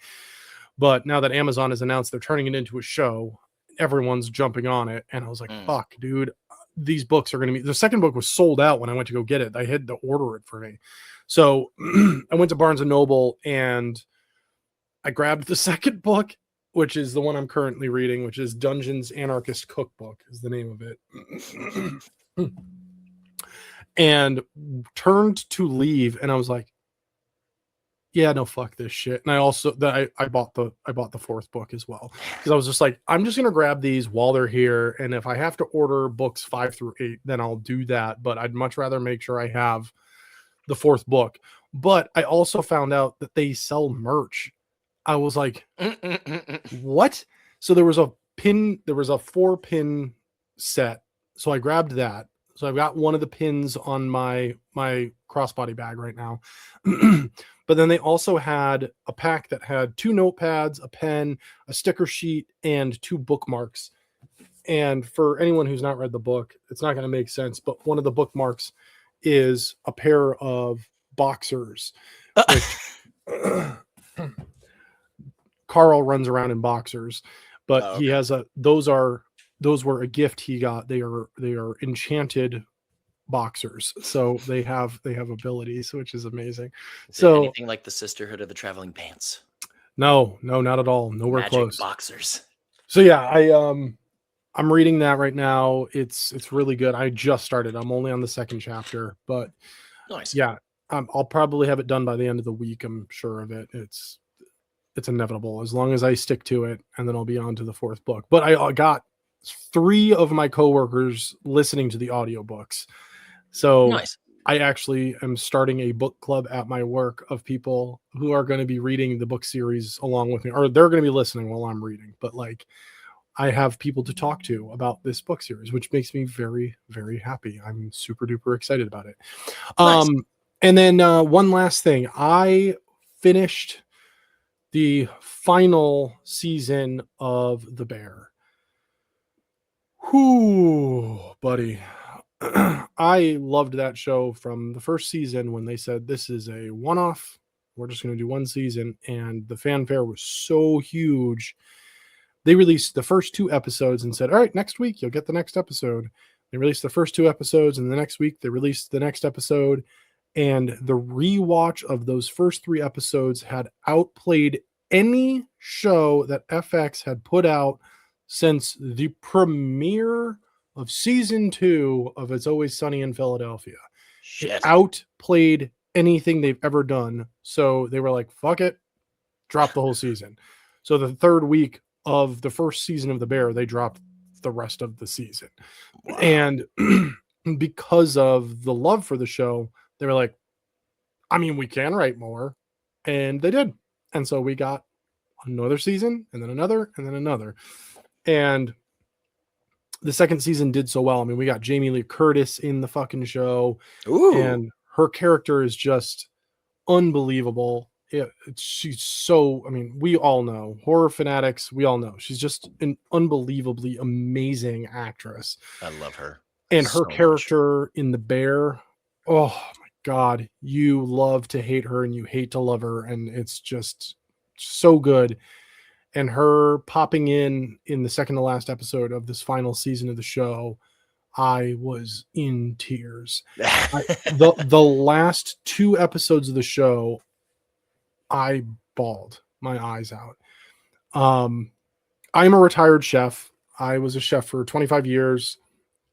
[SPEAKER 1] But now that Amazon has announced they're turning it into a show, everyone's jumping on it. And I was like, fuck, dude. These books are going to be, the second book was sold out when I went to go get it. I had to order it for me. So I went to Barnes and Noble and I grabbed the second book, which is the one I'm currently reading, which is Dungeons Anarchist Cookbook is the name of it. And turned to leave. And I was like, yeah, no, fuck this shit. And I also I bought the fourth book as well, because I was just like, I'm just gonna grab these while they're here, and if I have to order books 5 through 8, then I'll do that. But I'd much rather make sure I have the fourth book. But I also found out that they sell merch. I was like, what? So there was a 4-pin set. So I grabbed that. So I've got one of the pins on my crossbody bag right now. But then they also had a pack that had 2 notepads, a pen, a sticker sheet, and 2 bookmarks. And for anyone who's not read the book, it's not going to make sense. But one of the bookmarks is a pair of boxers, which Carl runs around in boxers, but
[SPEAKER 2] Oh,
[SPEAKER 1] he
[SPEAKER 2] okay.
[SPEAKER 1] has those were a gift he got. They are enchanted boxers, so they have abilities, which is amazing.
[SPEAKER 2] Is it
[SPEAKER 1] So
[SPEAKER 2] anything like the Sisterhood of the Traveling Pants?
[SPEAKER 1] no, not at all. Nowhere
[SPEAKER 2] Magic
[SPEAKER 1] close.
[SPEAKER 2] boxers.
[SPEAKER 1] So yeah, I'm reading that right now. It's really good. I just started. I'm only on the second chapter, but
[SPEAKER 2] Nice.
[SPEAKER 1] yeah, I'll probably have it done by the end of the week. I'm sure of it. It's inevitable as long as I stick to it, and then I'll be on to the fourth book. But I got 3 of my coworkers listening to the audiobooks. So
[SPEAKER 2] Nice.
[SPEAKER 1] I actually am starting a book club at my work of people who are going to be reading the book series along with me, or they're going to be listening while I'm reading. But like, I have people to talk to about this book series, which makes me very, very happy. I'm super duper excited about it.
[SPEAKER 2] Nice.
[SPEAKER 1] And then one last thing, I finished the final season of The Bear. Whoo, buddy. I loved that show from the first season when they said this is a one-off. We're just going to do one season, and the fanfare was so huge. They released the first 2 episodes and said, "All right, next week you'll get the next episode." They released the first 2 episodes, and the next week they released the next episode. And the rewatch of those first 3 episodes had outplayed any show that FX had put out since the premiere of season 2 of It's Always Sunny in Philadelphia. It
[SPEAKER 2] Shit.
[SPEAKER 1] outplayed anything they've ever done. So they were like, fuck it, drop the whole season. So the third week of the first season of The Bear, they dropped the rest of the season.
[SPEAKER 2] Wow.
[SPEAKER 1] And because of the love for the show, they were like, I mean, we can write more. And they did. And so we got another season, and then another, and then another. And the second season did so well. I mean, we got Jamie Lee Curtis in the fucking show.
[SPEAKER 2] Ooh.
[SPEAKER 1] And her character is just unbelievable. She's so, I mean, we all know, horror fanatics, we all know she's just an unbelievably amazing actress.
[SPEAKER 2] I love her.
[SPEAKER 1] And
[SPEAKER 2] so
[SPEAKER 1] her
[SPEAKER 2] much.
[SPEAKER 1] character in The Bear, oh my God, you love to hate her and you hate to love her. And it's just so good. And her popping in the second to last episode of this final season of the show, I was in tears. The last 2 episodes of the show, I bawled my eyes out. I'm a retired chef. I was a chef for 25 years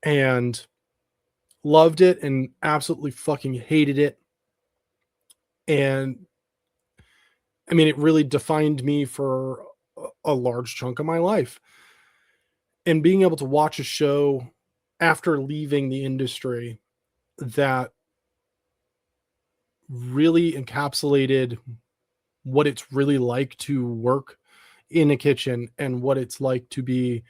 [SPEAKER 1] and loved it and absolutely fucking hated it. And I mean, it really defined me for a large chunk of my life. And being able to watch a show after leaving the industry that really encapsulated what it's really like to work in a kitchen and what it's like to be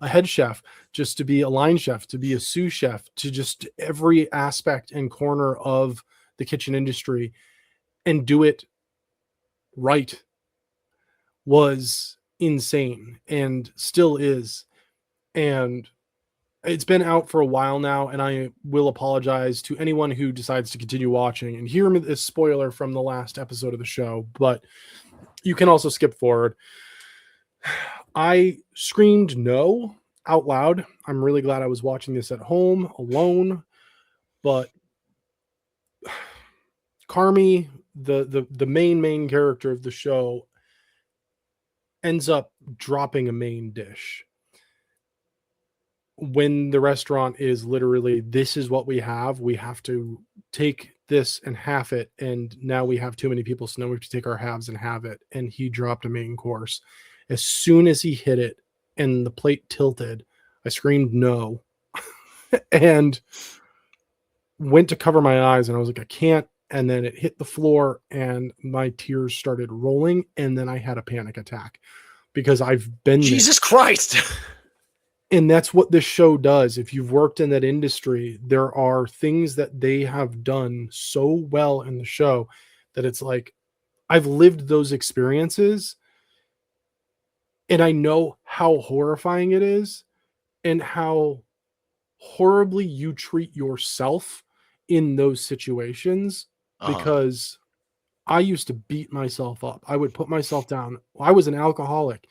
[SPEAKER 1] a head chef, just to be a line chef, to be a sous chef, to just every aspect and corner of the kitchen industry and do it right, was insane and still is. And it's been out for a while now, and I will apologize to anyone who decides to continue watching and hear this spoiler from the last episode of the show, but you can also skip forward. I screamed no out loud. I'm really glad I was watching this at home alone, but Carmi, the main character of the show, ends up dropping a main dish when the restaurant is literally, this is what we have to take this and half it, and now we have too many people, so now we have to take our halves and have it. And he dropped a main course. As soon as he hit it and the plate tilted, I screamed no and went to cover my eyes, and I was like, I can't. And then it hit the floor and my tears started rolling, and then I had a panic attack because I've been
[SPEAKER 2] Jesus Christ.
[SPEAKER 1] And that's what this show does. If you've worked in that industry, there are things that they have done so well in the show that it's like, I've lived those experiences and I know how horrifying it is and how horribly you treat yourself in those situations, because I used to beat myself up. I would put myself down. I was an alcoholic.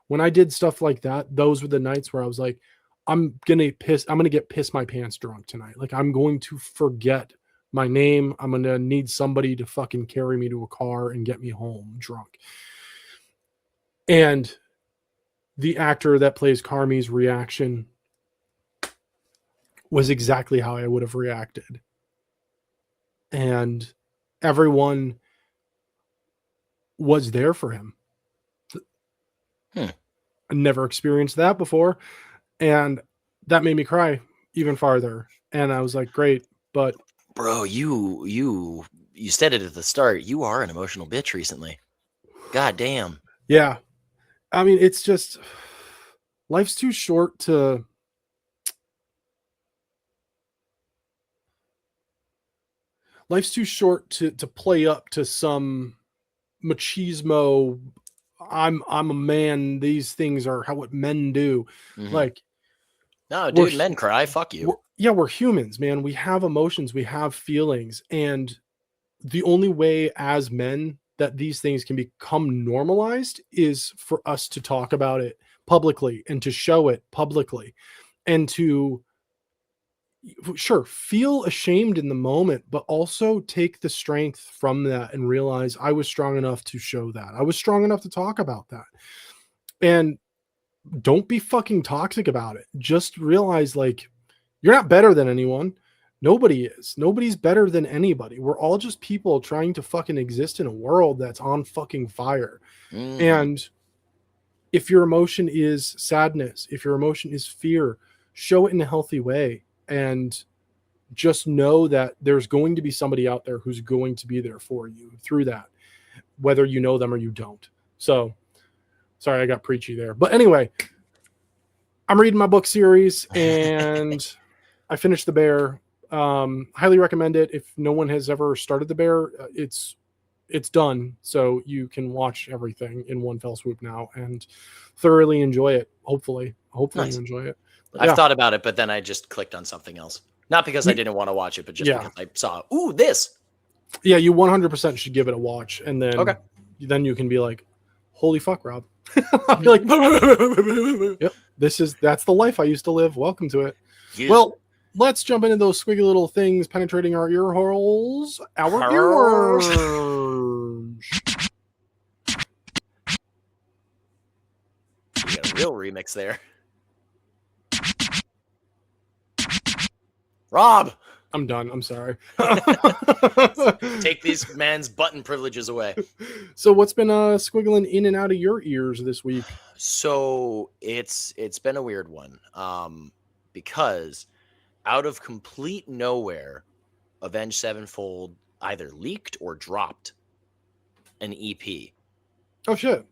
[SPEAKER 1] When I did stuff like that, those were the nights where I was like, I'm gonna get piss my pants drunk tonight. Like I'm going to forget my name. I'm gonna need somebody to fucking carry me to a car and get me home drunk. And the actor that plays Carmi's reaction was exactly how I would have reacted. And everyone was there for him. I never experienced that before. And that made me cry even farther. And I was like, great. But
[SPEAKER 2] bro, you said it at the start. You are an emotional bitch recently. God damn.
[SPEAKER 1] yeah, I mean, it's just life's too short to play up to some machismo. I'm a man. These things are what men do.
[SPEAKER 2] Mhm.
[SPEAKER 1] Like,
[SPEAKER 2] No, dude, men cry. Fuck you.
[SPEAKER 1] We're humans, man. We have emotions. We have feelings. And the only way as men that these things can become normalized is for us to talk about it publicly and to show it publicly and to feel ashamed in the moment, but also take the strength from that and realize I was strong enough to show that. I was strong enough to talk about that. And don't be fucking toxic about it. Just realize, like, you're not better than anyone. Nobody is. Nobody's better than anybody. We're all just people trying to fucking exist in a world that's on fucking fire.
[SPEAKER 2] Mhm.
[SPEAKER 1] And if your emotion is sadness, if your emotion is fear, show it in a healthy way. And just know that there's going to be somebody out there who's going to be there for you through that, whether you know them or you don't. So, sorry, I got preachy there. But anyway, I'm reading my book series and I finished The Bear. Highly recommend it. If no one has ever started The Bear, it's done. So you can watch everything in one fell swoop now and thoroughly enjoy it. Hopefully
[SPEAKER 2] Nice.
[SPEAKER 1] you enjoy it. But
[SPEAKER 2] I've thought about it, but then I just clicked on something else. Not because I didn't want to watch it, but just because I saw, ooh, this.
[SPEAKER 1] Yeah, you 100% should give it a watch, and then then you can be like, "Holy fuck, Rob!" I'll be like, "Yep, that's the life I used to live. Welcome to it."
[SPEAKER 2] Yeah.
[SPEAKER 1] Well, let's jump into those squiggy little things penetrating our ear holes. Our earworms.
[SPEAKER 2] We got a real remix there. Rob,
[SPEAKER 1] I'm done. I'm sorry.
[SPEAKER 2] Take these man's button privileges away.
[SPEAKER 1] So what's been squiggling in and out of your ears this week?
[SPEAKER 2] So it's been a weird one. Because out of complete nowhere, Avenged Sevenfold either leaked or dropped an EP.
[SPEAKER 1] Oh shit.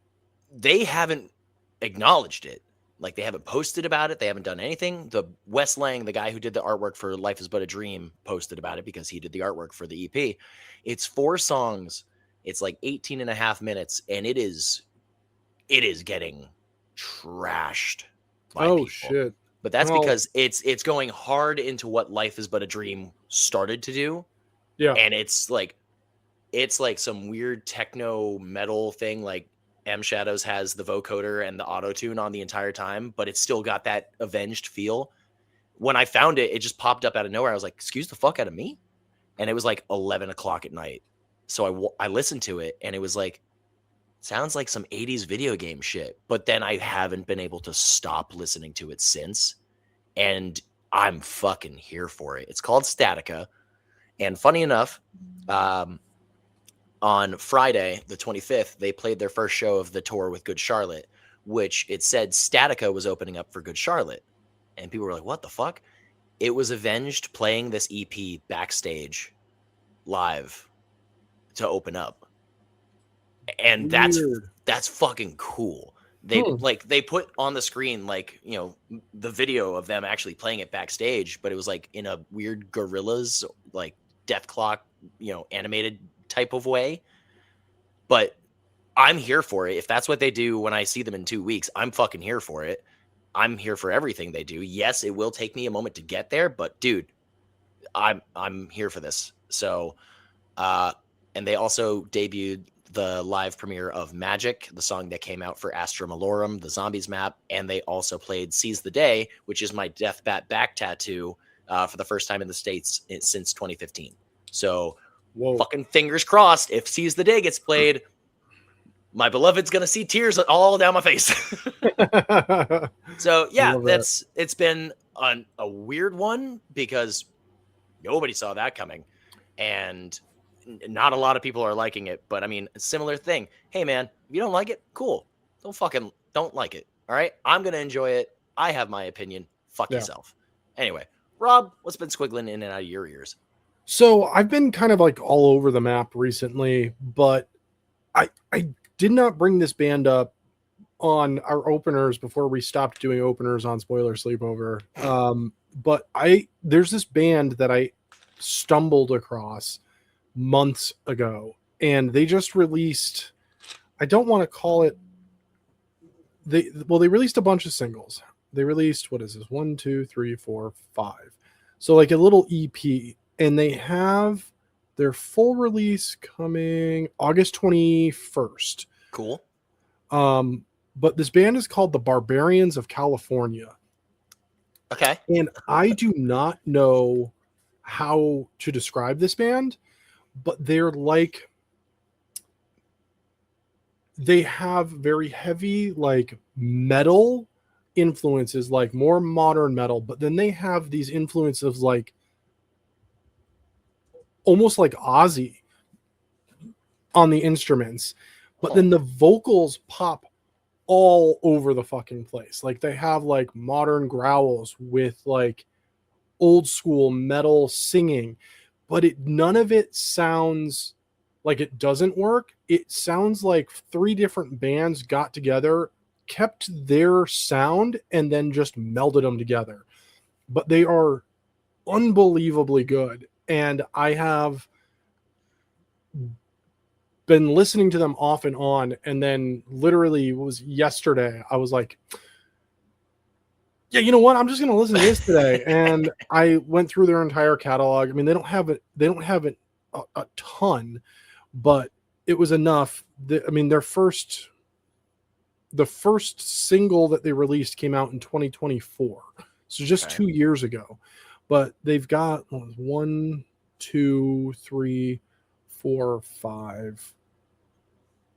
[SPEAKER 2] They haven't acknowledged it. Like, they haven't posted about it. They haven't done anything. The Wes Lang, the guy who did the artwork for Life is But a Dream, posted about it because he did the artwork for the EP. It's 4 songs. It's like 18 and a half minutes. And it is getting trashed by people.
[SPEAKER 1] Shit.
[SPEAKER 2] But that's because it's going hard into what Life is But a Dream started to do.
[SPEAKER 1] Yeah.
[SPEAKER 2] And it's like some weird techno metal thing. Like, M Shadows has the vocoder and the auto tune on the entire time, but it's still got that Avenged feel. When I found it, it just popped up out of nowhere. I was like, excuse the fuck out of me. And it was like 11 o'clock at night. So I listened to it and it was like, sounds like some 80s video game shit. But then I haven't been able to stop listening to it since. And I'm fucking here for it. It's called Statica. And funny enough, on Friday, the 25th, they played their first show of the tour with Good Charlotte, which it said Statica was opening up for Good Charlotte. And people were like, what the fuck? It was Avenged playing this EP backstage live to open up. And that's fucking cool. They they put on the screen, like, you know, the video of them actually playing it backstage, but it was like in a weird Gorillaz, like Death Clock, you know, animated type of way. But I'm here for it. If that's what they do when I see them in 2 weeks, I'm fucking here for it. I'm here for everything they do. Yes, it will take me a moment to get there, but dude, I'm here for this. So and they also debuted the live premiere of Magic, the song that came out for Astra Malorum, the Zombies map, and they also played Seize the Day, which is my Death Bat back tattoo for the first time in the States since 2015. So fucking fingers crossed, if Seize the Day gets played, my beloved's going to see tears all down my face. So yeah, it's been a weird one because nobody saw that coming. And not a lot of people are liking it, but I mean, a similar thing. Hey man, if you don't like it, cool. Don't like it. All right. I'm going to enjoy it. I have my opinion. Fuck yourself. Anyway, Rob, what's been squiggling in and out of your ears?
[SPEAKER 1] So I've been kind of like all over the map recently, but I did not bring this band up on our openers before we stopped doing openers on Spoiler Sleepover. But there's this band that I stumbled across months ago, and they just released, I don't want to call it, they released a bunch of singles. They released, what is this, 1 2 3 4 5, so like a little EP, and they have their full release coming August 21st.
[SPEAKER 2] Cool.
[SPEAKER 1] But this band is called the Barbarians of California.
[SPEAKER 2] Okay.
[SPEAKER 1] And I do not know how to describe this band, but they're like, they have very heavy like metal influences, like more modern metal, but then they have these influences like almost like Ozzy on the instruments, but then the vocals pop all over the fucking place. Like they have like modern growls with like old school metal singing, but none of it sounds like it doesn't work. It sounds like 3 different bands got together, kept their sound, and then just melded them together. But they are unbelievably good. And I have been listening to them off and on. And then literally it was yesterday, I was like, yeah, you know what? I'm just going to listen to this today. And I went through their entire catalog. I mean, they don't have it a ton, but it was enough. I mean, the first single that they released came out in 2024. So just 2 years ago, but they've got 1 2 3 4 5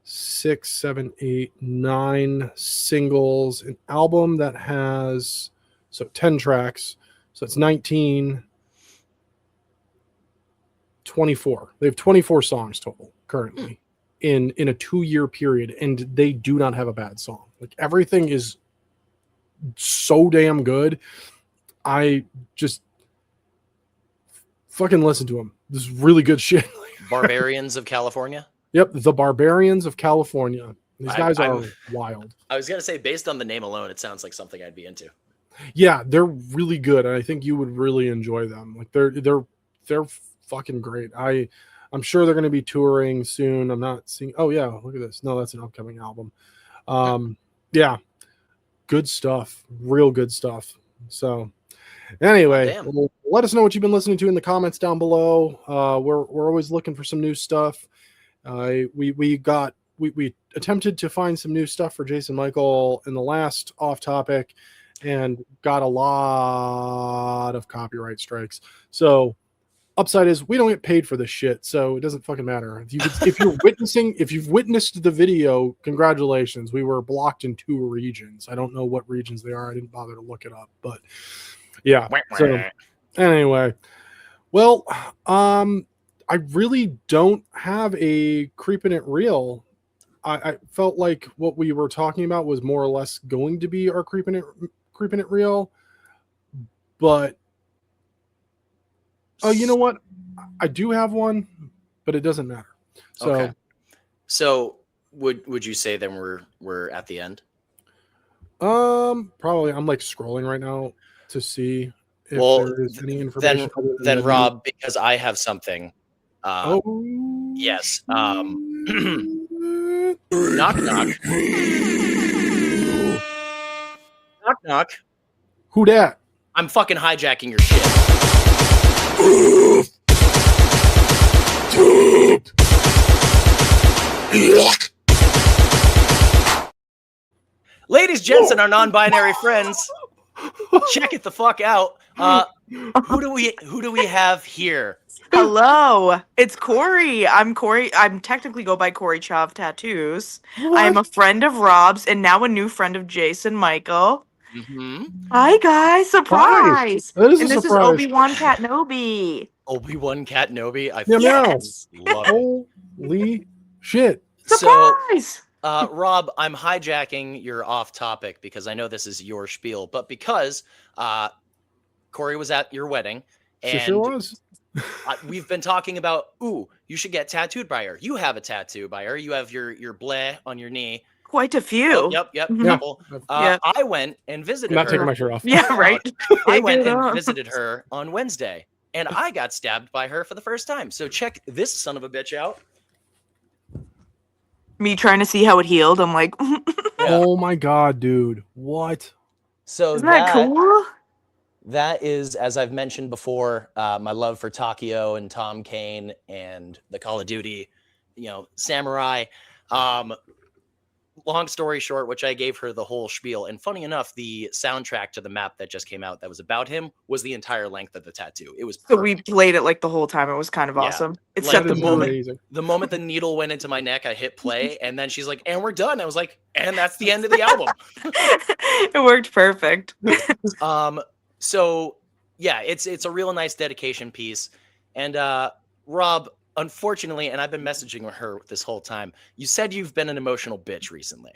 [SPEAKER 1] 6 7 8 9 singles, an album that has 10 tracks, so it's 19 24. They have 24 songs total currently in a 2-year period, and they do not have a bad song. Like everything is so damn good. I just fucking listen to them. This is really good shit.
[SPEAKER 2] Barbarians of California?
[SPEAKER 1] Yep, the Barbarians of California. These guys are wild.
[SPEAKER 2] I was going to say, based on the name alone, it sounds like something I'd be into.
[SPEAKER 1] Yeah, they're really good, and I think you would really enjoy them. Like they're fucking great. I'm sure they're going to be touring soon. I'm not seeing. Oh yeah, look at this. No, that's an upcoming album. Yeah, good stuff. Real good stuff. So anyway, let us know what you've been listening to in the comments down below. We're always looking for some new stuff. We attempted to find some new stuff for Jason Michael in the last off topic and got a lot of copyright strikes. So upside is we don't get paid for this shit, so it doesn't fucking matter. If you've witnessed the video, congratulations. We were blocked in 2 regions. I don't know what regions they are. I didn't bother to look it up, but yeah. So anyway, well, I really don't have a Creepin' It Real. I felt like what we were talking about was more or less going to be our Creepin' It Real, but oh, you know what? I do have one, but it doesn't matter. So,
[SPEAKER 2] okay. So would you say then we're at the end?
[SPEAKER 1] Probably. I'm like scrolling right now to see if there is any information.
[SPEAKER 2] Then Rob, because I have something. Yes. Knock knock. Knock knock.
[SPEAKER 1] Who dat?
[SPEAKER 2] I'm fucking hijacking your shit. Ladies, gents, and our non-binary friends, check it the fuck out. Who do we have here?
[SPEAKER 4] Hello, it's Corey. I'm Corey. I'm technically go by Corey Chav Tattoos. I am a friend of Rob's and now a new friend of Jason Michael.
[SPEAKER 2] Mm-hmm.
[SPEAKER 4] Hi guys, surprise!
[SPEAKER 1] That is a
[SPEAKER 4] And this
[SPEAKER 1] surprise.
[SPEAKER 4] is Obi-Wan Katnobi.
[SPEAKER 2] Obi-Wan Katnobi. I
[SPEAKER 1] Meow, meow.
[SPEAKER 2] love it.
[SPEAKER 1] Holy shit.
[SPEAKER 4] Surprise!
[SPEAKER 2] Rob, I'm hijacking your off topic because I know this is your spiel, but because Corey was at your wedding
[SPEAKER 1] She
[SPEAKER 2] and
[SPEAKER 1] sure was.
[SPEAKER 2] we've been talking about, ooh, you should get tattooed by her. You have a tattoo by her. You have your bleh on your knee.
[SPEAKER 4] Quite a few.
[SPEAKER 2] Oh, yep,
[SPEAKER 4] Mhm.
[SPEAKER 1] Yeah.
[SPEAKER 2] couple.
[SPEAKER 4] Yeah.
[SPEAKER 2] I went and visited
[SPEAKER 1] I'm not
[SPEAKER 2] her.
[SPEAKER 1] taking my shirt off.
[SPEAKER 4] Yeah, right.
[SPEAKER 2] I
[SPEAKER 4] Take
[SPEAKER 2] went
[SPEAKER 4] it
[SPEAKER 2] and
[SPEAKER 4] off.
[SPEAKER 2] visited her on Wednesday, and I got stabbed by her for the first time. So check this son of a bitch out.
[SPEAKER 4] Me trying to see how it healed. I'm like,
[SPEAKER 1] Oh my god, dude. What?
[SPEAKER 2] So
[SPEAKER 4] isn't that cool?
[SPEAKER 2] That is, as I've mentioned before, my love for Takio and Tom Kane and the Call of Duty, samurai. Long story short, which I gave her the whole spiel. And funny enough, the soundtrack to the map that just came out that was about him was the entire length of the tattoo. It was
[SPEAKER 4] So
[SPEAKER 2] perfect.
[SPEAKER 4] we played it like the whole time. It was kind of
[SPEAKER 2] Yeah.
[SPEAKER 4] awesome. It
[SPEAKER 2] Like
[SPEAKER 4] set
[SPEAKER 2] the
[SPEAKER 4] the
[SPEAKER 2] moment-
[SPEAKER 4] mood.
[SPEAKER 1] Amazing.
[SPEAKER 2] The moment the needle went into my neck, I hit play, and then she's like, "And we're done." I was like, "And that's the end of the album."
[SPEAKER 4] It worked perfect.
[SPEAKER 2] So yeah, it's a real nice dedication piece. And Rob, unfortunately, and I've been messaging her this whole time, you said you've been an emotional bitch recently.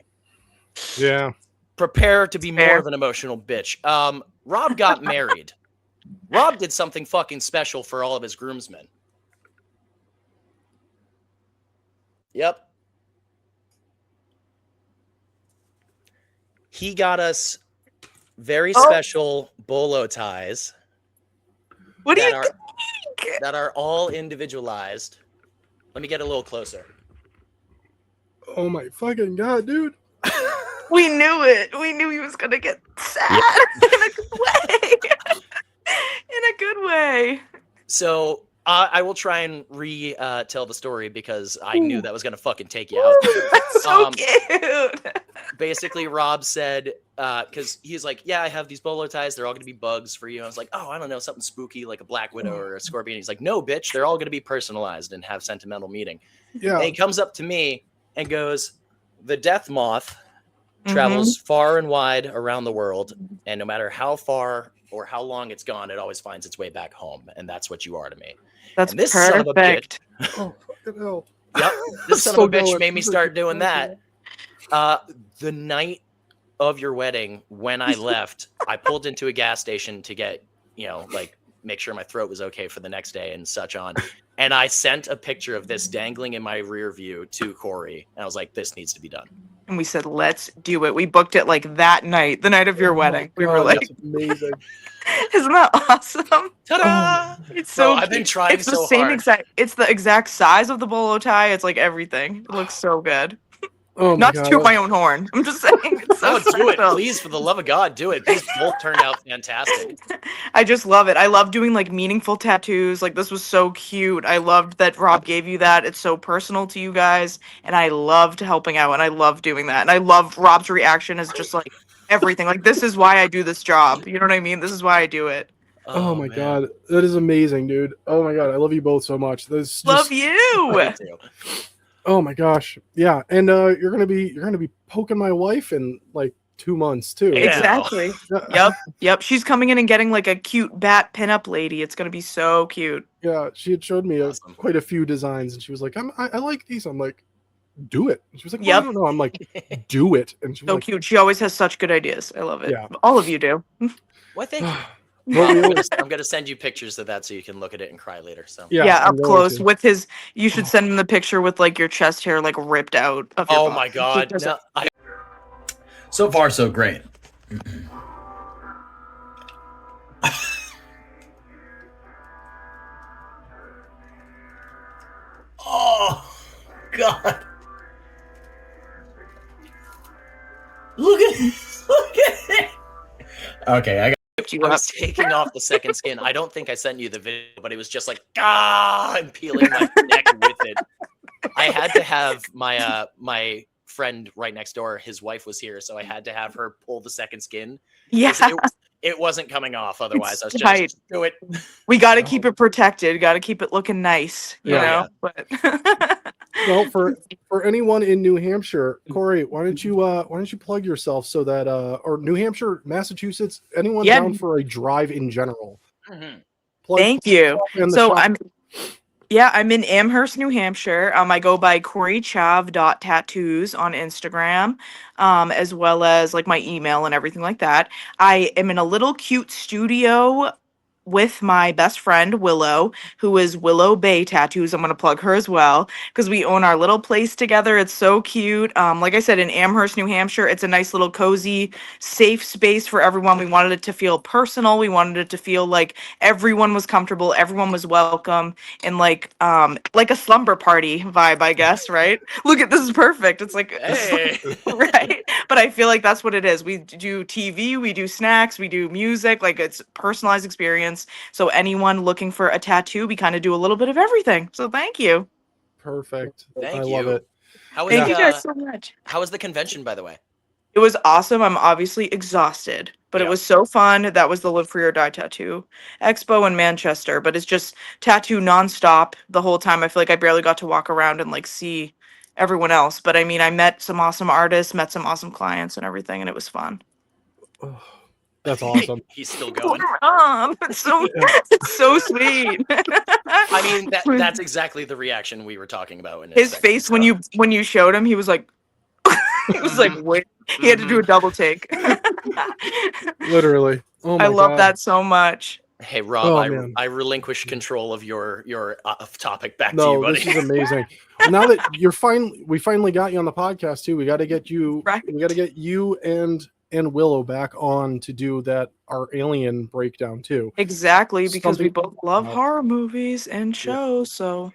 [SPEAKER 1] Yeah.
[SPEAKER 2] Prepare to be more
[SPEAKER 4] Fair.
[SPEAKER 2] of an emotional bitch. Rob got married. Rob did something fucking special for all of his groomsmen. Yep. He got us very special bolo ties
[SPEAKER 4] What do
[SPEAKER 2] that
[SPEAKER 4] you
[SPEAKER 2] are
[SPEAKER 4] think?
[SPEAKER 2] that are all individualized. Let me get a little closer.
[SPEAKER 1] Oh my fucking god, dude.
[SPEAKER 4] We knew it. We knew he was gonna get sad in a good way. In a good way.
[SPEAKER 2] So I will try and tell the story because I knew that was gonna fucking take you out.
[SPEAKER 4] That's so cute.
[SPEAKER 2] Basically, Rob said, because he's like, yeah, I have these bolo ties. They're all going to be bugs for you. I was like, oh, I don't know, something spooky like a black widow or a scorpion. He's like, no, bitch, they're all going to be personalized and have sentimental meaning.
[SPEAKER 1] Yeah.
[SPEAKER 2] And he comes up to me and goes, the death moth travels far and wide around the world. And no matter how far or how long it's gone, it always finds its way back home. And that's what you are to me.
[SPEAKER 4] That's
[SPEAKER 2] And this son of a bitch-
[SPEAKER 4] perfect.
[SPEAKER 1] Oh fucking hell.
[SPEAKER 2] Yep. This son
[SPEAKER 1] Still
[SPEAKER 2] of a bitch
[SPEAKER 1] going.
[SPEAKER 2] made me start doing that. The night of your wedding, when I left, I pulled into a gas station to get, make sure my throat was okay for the next day and such on. And I sent a picture of this dangling in my rear view to Corey. And I was like, this needs to be done.
[SPEAKER 4] And we said, let's do it. We booked it like that night, the night of your wedding. We were
[SPEAKER 1] God,
[SPEAKER 4] like,
[SPEAKER 1] that's amazing.
[SPEAKER 4] isn't that awesome?
[SPEAKER 2] Ta-da!
[SPEAKER 4] It's so
[SPEAKER 2] I've been
[SPEAKER 4] cute.
[SPEAKER 2] trying
[SPEAKER 4] It's the
[SPEAKER 2] so
[SPEAKER 4] same
[SPEAKER 2] hard.
[SPEAKER 4] exact. It's the exact size of the bolo tie. It's like everything. It looks so good.
[SPEAKER 1] Oh my
[SPEAKER 4] Not to
[SPEAKER 1] god.
[SPEAKER 4] toot my own horn. I'm just saying. It's so
[SPEAKER 2] Oh, do it.
[SPEAKER 4] special.
[SPEAKER 2] Please, for the love of God, do it. These both turned out fantastic.
[SPEAKER 4] I just love it. I love doing like meaningful tattoos. Like this was so cute. I loved that Rob gave you that. It's so personal to you guys. And I loved helping out and I love doing that. And I love Rob's reaction is just like everything. Like this is why I do this job. You know what I mean? This is why I do it.
[SPEAKER 1] Oh my
[SPEAKER 2] man.
[SPEAKER 1] god. That is amazing, dude. Oh my god. I love you both so much. This
[SPEAKER 4] Love
[SPEAKER 1] just,
[SPEAKER 4] you.
[SPEAKER 2] Me too.
[SPEAKER 1] oh my gosh. Yeah. And you're gonna be poking my wife in like 2 months too.
[SPEAKER 2] Yeah.
[SPEAKER 4] Exactly. Yep. She's coming in and getting like a cute bat pinup lady. It's gonna be so cute.
[SPEAKER 1] Yeah, she had showed me
[SPEAKER 2] Awesome.
[SPEAKER 1] quite a few designs, and she was like, I like these. I'm like, do it. And she was like, well,
[SPEAKER 4] Yep.
[SPEAKER 1] I don't know. I'm like, do it. And she was
[SPEAKER 4] So
[SPEAKER 1] like,
[SPEAKER 4] cute. She always has such good ideas. I love it.
[SPEAKER 1] Yeah.
[SPEAKER 4] All of you do.
[SPEAKER 2] Well, thank you.
[SPEAKER 1] well, we always-
[SPEAKER 2] I'm gonna send you pictures of that so you can look at it and cry later. So
[SPEAKER 4] Yeah,
[SPEAKER 1] I'm
[SPEAKER 4] up
[SPEAKER 1] going
[SPEAKER 4] close
[SPEAKER 1] to.
[SPEAKER 4] with his. You should send him the picture with like your chest hair like ripped out. Of your
[SPEAKER 2] oh
[SPEAKER 4] body.
[SPEAKER 2] my god.
[SPEAKER 4] Just-
[SPEAKER 2] No, so far so great. Oh god. Look at it. Okay, I
[SPEAKER 4] ripped you
[SPEAKER 2] I
[SPEAKER 4] up.
[SPEAKER 2] was taking off the second skin. I don't think I sent you the video, but it was just like, and peeling my neck with it. I had to have my my friend right next door. His wife was here, so I had to have her pull the second skin.
[SPEAKER 4] Yeah,
[SPEAKER 2] It wasn't coming off. Otherwise, I was
[SPEAKER 4] tight.
[SPEAKER 2] just do it.
[SPEAKER 4] We got to keep it protected. Got to keep it looking nice, you
[SPEAKER 1] Yeah.
[SPEAKER 4] know. But
[SPEAKER 1] Well, for anyone in New Hampshire, Corey, why don't you plug yourself so that or New Hampshire, Massachusetts, anyone
[SPEAKER 4] Yeah.
[SPEAKER 1] down for a drive in general.
[SPEAKER 2] Mhm.
[SPEAKER 1] Plug
[SPEAKER 4] Thank you.
[SPEAKER 1] in the
[SPEAKER 4] So
[SPEAKER 1] shop.
[SPEAKER 4] I'm in Amherst, New Hampshire. I go by CoreyChav.tattoos on Instagram, as well as like my email and everything like that. I am in a little cute studio with my best friend Willow, who is Willow Bay Tattoos. I'm gonna plug her as well because we own our little place together. It's so cute. Like I said, in Amherst, New Hampshire, it's a nice little cozy, safe space for everyone. We wanted it to feel personal. We wanted it to feel like everyone was comfortable, everyone was welcome, and like a slumber party vibe, I guess, right? Look at this is perfect. It's like
[SPEAKER 2] Hey.
[SPEAKER 4] right. But I feel like that's what it is. We do TV, we do snacks, we do music, like it's personalized experience. So anyone looking for a tattoo, we kind of do a little bit of everything. So thank you.
[SPEAKER 1] Perfect.
[SPEAKER 2] Thank
[SPEAKER 1] I love
[SPEAKER 2] you.
[SPEAKER 1] it.
[SPEAKER 2] How was
[SPEAKER 4] Thank you guys so much.
[SPEAKER 2] How was the convention, by the way?
[SPEAKER 4] It was awesome. I'm obviously exhausted, but
[SPEAKER 2] Yeah.
[SPEAKER 4] it was so fun. That was the Live Free or Die Tattoo Expo in Manchester, but it's just tattoo nonstop the whole time. I feel like I barely got to walk around and like see everyone else. But I mean, I met some awesome artists, met some awesome clients and everything, and it was fun.
[SPEAKER 1] Oh, that's awesome.
[SPEAKER 2] He's still going.
[SPEAKER 4] It's so sweet.
[SPEAKER 2] I mean, that's exactly the reaction we were talking about. In
[SPEAKER 4] His face when you showed him, he was like, he was like, wait, he had to do a double take.
[SPEAKER 1] Literally. Oh my
[SPEAKER 4] I love
[SPEAKER 1] God.
[SPEAKER 4] that so much.
[SPEAKER 2] Hey Rob,
[SPEAKER 1] Oh,
[SPEAKER 2] I
[SPEAKER 1] man.
[SPEAKER 2] relinquish control of your topic back to
[SPEAKER 1] No,
[SPEAKER 2] you, buddy.
[SPEAKER 1] this is amazing. Well, now that we finally got you on the podcast too. We got to get you.
[SPEAKER 4] Right.
[SPEAKER 1] We got to get you and Willow back on to do our Alien breakdown too.
[SPEAKER 4] Exactly, because we
[SPEAKER 1] Something-
[SPEAKER 4] both love
[SPEAKER 1] No.
[SPEAKER 4] horror movies and shows. So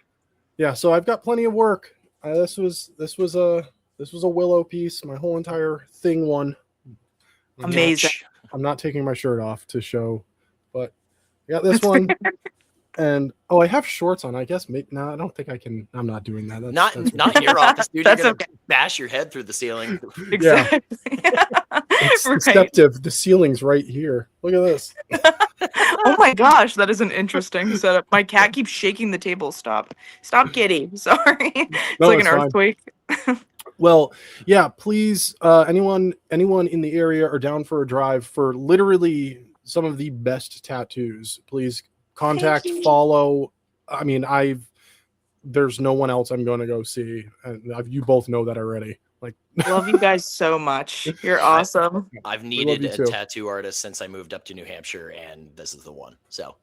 [SPEAKER 1] Yeah, so I've got plenty of work. This was a Willow piece. My whole entire thing won.
[SPEAKER 4] amazing.
[SPEAKER 1] I'm not taking my shirt off to show, but I got this one. And I have shorts on. I guess no, I don't think I can. I'm not doing that. That's
[SPEAKER 2] Not in your office, dude.
[SPEAKER 4] That's
[SPEAKER 2] You're gonna
[SPEAKER 4] okay.
[SPEAKER 2] bash your head through the ceiling.
[SPEAKER 4] Exactly.
[SPEAKER 1] It's
[SPEAKER 4] Right.
[SPEAKER 1] deceptive. The ceiling's right here. Look at this.
[SPEAKER 4] Oh my gosh, that is an interesting setup. My cat keeps shaking the table. Stop, kitty. Sorry, it's
[SPEAKER 1] No,
[SPEAKER 4] like
[SPEAKER 1] it's
[SPEAKER 4] an
[SPEAKER 1] fine.
[SPEAKER 4] earthquake.
[SPEAKER 1] Well, yeah, please, anyone in the area or down for a drive for literally some of the best tattoos, please contact,
[SPEAKER 4] you.
[SPEAKER 1] follow. I mean, there's no one else I'm going to go see. And you both know that already. Like,
[SPEAKER 4] Love you guys so much. You're awesome.
[SPEAKER 2] I've needed
[SPEAKER 1] you
[SPEAKER 2] a
[SPEAKER 1] too.
[SPEAKER 2] tattoo artist since I moved up to New Hampshire, and this is the one. So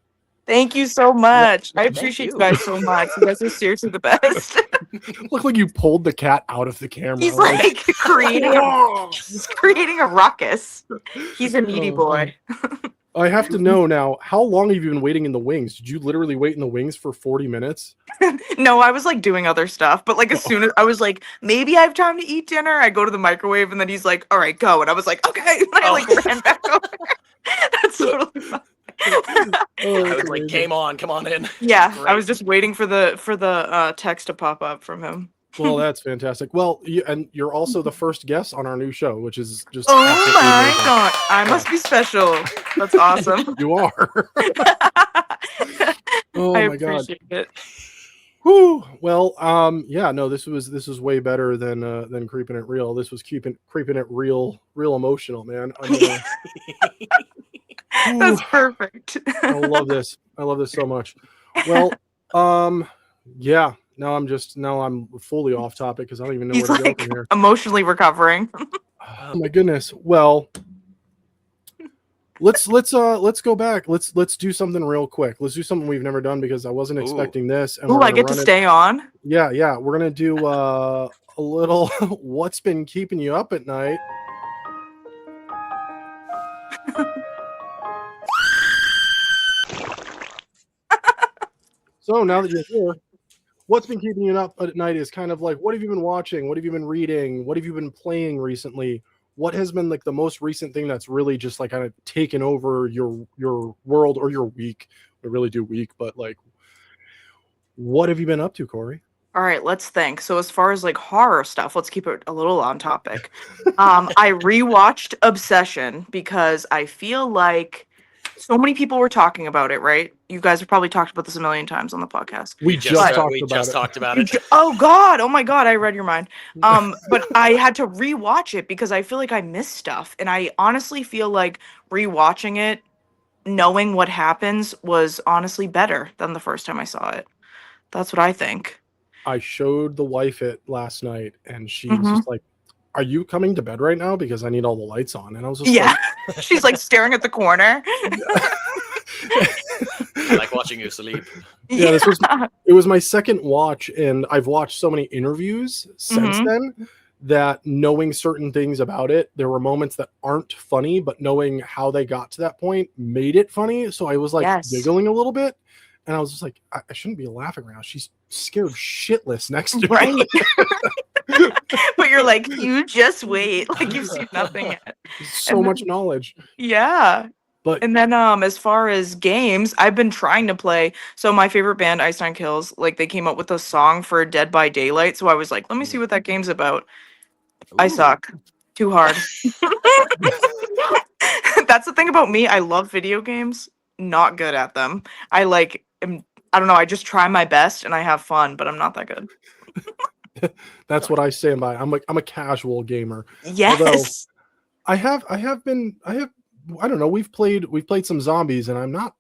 [SPEAKER 4] Thank you so much. I
[SPEAKER 2] Thank
[SPEAKER 4] appreciate you
[SPEAKER 2] you.
[SPEAKER 4] guys so much. You guys are seriously the best.
[SPEAKER 1] look like you pulled the cat out of the camera.
[SPEAKER 4] He's like creating a ruckus. He's a needy
[SPEAKER 1] Oh.
[SPEAKER 4] boy.
[SPEAKER 1] I have to know now, how long have you been waiting in the wings? Did you literally wait in the wings for 40 minutes?
[SPEAKER 4] No, I was like doing other stuff, but like as soon as I was like, maybe I have time to eat dinner, I go to the microwave and then he's like, all right, go. And I was like, okay. And I like ran back over. That's totally fine.
[SPEAKER 2] I was like, game on, come on in.
[SPEAKER 4] Yeah, I
[SPEAKER 2] Great.
[SPEAKER 4] was just waiting for the text to pop up from him.
[SPEAKER 1] Well, that's fantastic. Well, you're also the first guest on our new show, which is just
[SPEAKER 4] Oh
[SPEAKER 1] absolutely
[SPEAKER 4] my
[SPEAKER 1] amazing.
[SPEAKER 4] god, I must be special. That's awesome.
[SPEAKER 1] You are. Oh
[SPEAKER 4] I
[SPEAKER 1] my god.
[SPEAKER 4] appreciate it.
[SPEAKER 1] Whew. Well, yeah, no, this was way better than Creeping It Real. This was creeping it real emotional, man.
[SPEAKER 4] That's perfect.
[SPEAKER 1] I love this. I love this so much. Well, yeah. Now I'm fully off topic because I don't even know
[SPEAKER 4] He's
[SPEAKER 1] where to go
[SPEAKER 4] like
[SPEAKER 1] from here.
[SPEAKER 4] emotionally recovering.
[SPEAKER 1] Oh my goodness. Well, let's go back. Let's do something real quick. Let's do something we've never done because I wasn't
[SPEAKER 2] Ooh.
[SPEAKER 1] expecting this. And
[SPEAKER 4] Ooh,
[SPEAKER 1] we're
[SPEAKER 4] I
[SPEAKER 1] gonna
[SPEAKER 4] get to
[SPEAKER 1] run it-
[SPEAKER 4] stay on.
[SPEAKER 1] Yeah. We're gonna do a little what's been keeping you up at night. So now that you're here, what's been keeping you up at night is kind of like, what have you been watching? What have you been reading? What have you been playing recently? What has been like the most recent thing that's really just like kind of taken over your world or your week? We really do week, but like, what have you been up to, Corey?
[SPEAKER 4] All right, let's think. So as far as like horror stuff, let's keep it a little on topic. I rewatched Obsession because I feel like so many people were talking about it, right? You guys have probably talked about this a million times on the podcast.
[SPEAKER 1] We
[SPEAKER 2] just
[SPEAKER 1] just talked
[SPEAKER 2] we
[SPEAKER 1] about
[SPEAKER 2] just
[SPEAKER 1] it.
[SPEAKER 2] talked about
[SPEAKER 4] You
[SPEAKER 2] it.
[SPEAKER 4] oh God, oh my God, I read your mind. But I had to rewatch it because I feel like I missed stuff, and I honestly feel like rewatching it, knowing what happens, was honestly better than the first time I saw it. That's what I think.
[SPEAKER 1] I showed the wife it last night, and she was
[SPEAKER 4] Mhm.
[SPEAKER 1] just like, "Are you coming to bed right now? Because I need all the lights on." And I was just
[SPEAKER 4] Yeah, she's like staring at the corner.
[SPEAKER 2] I like watching you sleep.
[SPEAKER 1] Yeah, it was my second watch, and I've watched so many interviews since
[SPEAKER 4] Mhm.
[SPEAKER 1] then that knowing certain things about it, there were moments that aren't funny, but knowing how they got to that point made it funny. So I was like
[SPEAKER 4] Yes.
[SPEAKER 1] giggling a little bit, and I was just like, I shouldn't be laughing right now. She's scared shitless next to me.
[SPEAKER 4] Right. But you're like, you just wait. Like you've seen nothing yet.
[SPEAKER 1] So much knowledge.
[SPEAKER 4] Yeah.
[SPEAKER 1] But
[SPEAKER 4] And then as far as games, I've been trying to play. So my favorite band, Ice Nine Kills, like they came up with a song for Dead by Daylight. So I was like, let me see what that game's about. I
[SPEAKER 2] Ooh.
[SPEAKER 4] suck. Too hard. That's the thing about me. I love video games, not good at them. I like I don't know, I just try my best and I have fun, but I'm not that good.
[SPEAKER 1] that's what I stand by. I'm a casual gamer.
[SPEAKER 4] Yes.
[SPEAKER 1] I don't know, we've played some zombies, and I'm not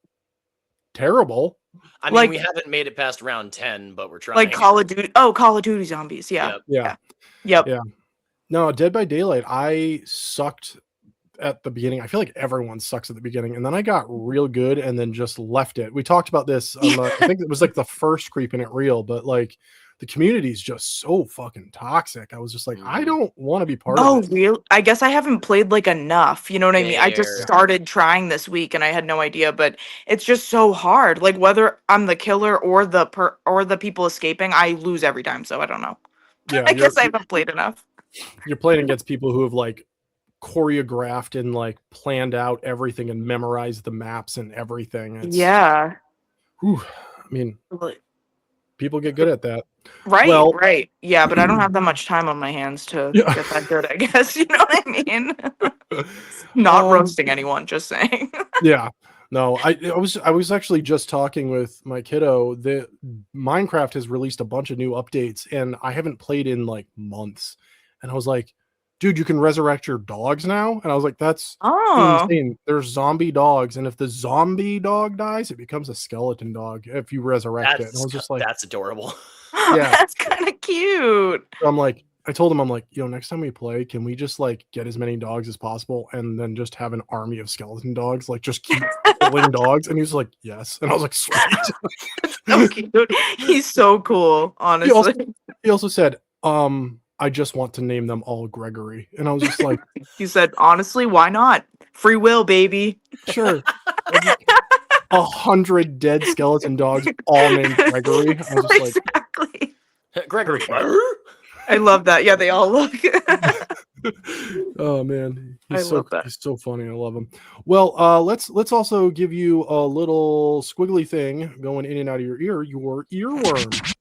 [SPEAKER 1] terrible.
[SPEAKER 2] I mean,
[SPEAKER 4] Like-
[SPEAKER 2] we haven't made it past round 10, but we're trying.
[SPEAKER 4] Like Call of Duty. Oh, Call of Duty Zombies. Yeah.
[SPEAKER 2] Yep.
[SPEAKER 1] Yeah.
[SPEAKER 4] Yep.
[SPEAKER 1] No, Dead by Daylight, I sucked at the beginning. I feel like everyone sucks at the beginning, and then I got real good and then just left it. We talked about this on the, I think it was like the first Creeping It Real, but like the community is just so fucking toxic. I was just like, I don't want to be part
[SPEAKER 4] Oh,
[SPEAKER 1] of it.
[SPEAKER 4] real? I guess I haven't played like enough. You know what I mean? I just
[SPEAKER 2] Fair.
[SPEAKER 4] started trying this week and I had no idea, but it's just so hard. Like whether I'm the killer or the people escaping, I lose every time. So I don't know.
[SPEAKER 1] Yeah,
[SPEAKER 4] I guess I haven't played enough.
[SPEAKER 1] you're playing against people who have like choreographed and like planned out everything and memorized the maps and everything. It's,
[SPEAKER 4] Yeah.
[SPEAKER 1] whew, I mean, people get good at that.
[SPEAKER 4] Right,
[SPEAKER 1] Well-
[SPEAKER 4] right. Yeah, but I don't have that much time on my hands to
[SPEAKER 1] Yeah.
[SPEAKER 4] get that good, I guess. You know what I mean? Not roasting anyone, just saying.
[SPEAKER 1] Yeah. No, I was actually just talking with my kiddo. The Minecraft has released a bunch of new updates, and I haven't played in like months. And I was like, dude, you can resurrect your dogs now? And I was like, that's
[SPEAKER 4] Oh.
[SPEAKER 1] insane. There's zombie dogs, and if the zombie dog dies, it becomes a skeleton dog if you resurrect it. And I was just like,
[SPEAKER 2] that's adorable.
[SPEAKER 1] Yeah.
[SPEAKER 4] That's kind of cute.
[SPEAKER 1] I'm like, I told him, I'm like, next time we play, can we just like get as many dogs as possible and then just have an army of skeleton dogs? Like just keep killing dogs. And he was like, yes. And I was like, sweet.
[SPEAKER 4] So cute. He's so cool, honestly.
[SPEAKER 1] He also said, I just want to name them all Gregory. And I was just like,
[SPEAKER 4] He said, honestly, why not? Free will, baby.
[SPEAKER 1] sure. 100 dead skeleton dogs, all named Gregory. I was just like,
[SPEAKER 4] Exactly.
[SPEAKER 2] Gregory.
[SPEAKER 4] I love that. Yeah, they all look.
[SPEAKER 1] oh man,
[SPEAKER 4] I love that.
[SPEAKER 1] he's so funny. I love him. Well, let's also give you a little squiggly thing going in and out of your ear, your earworm.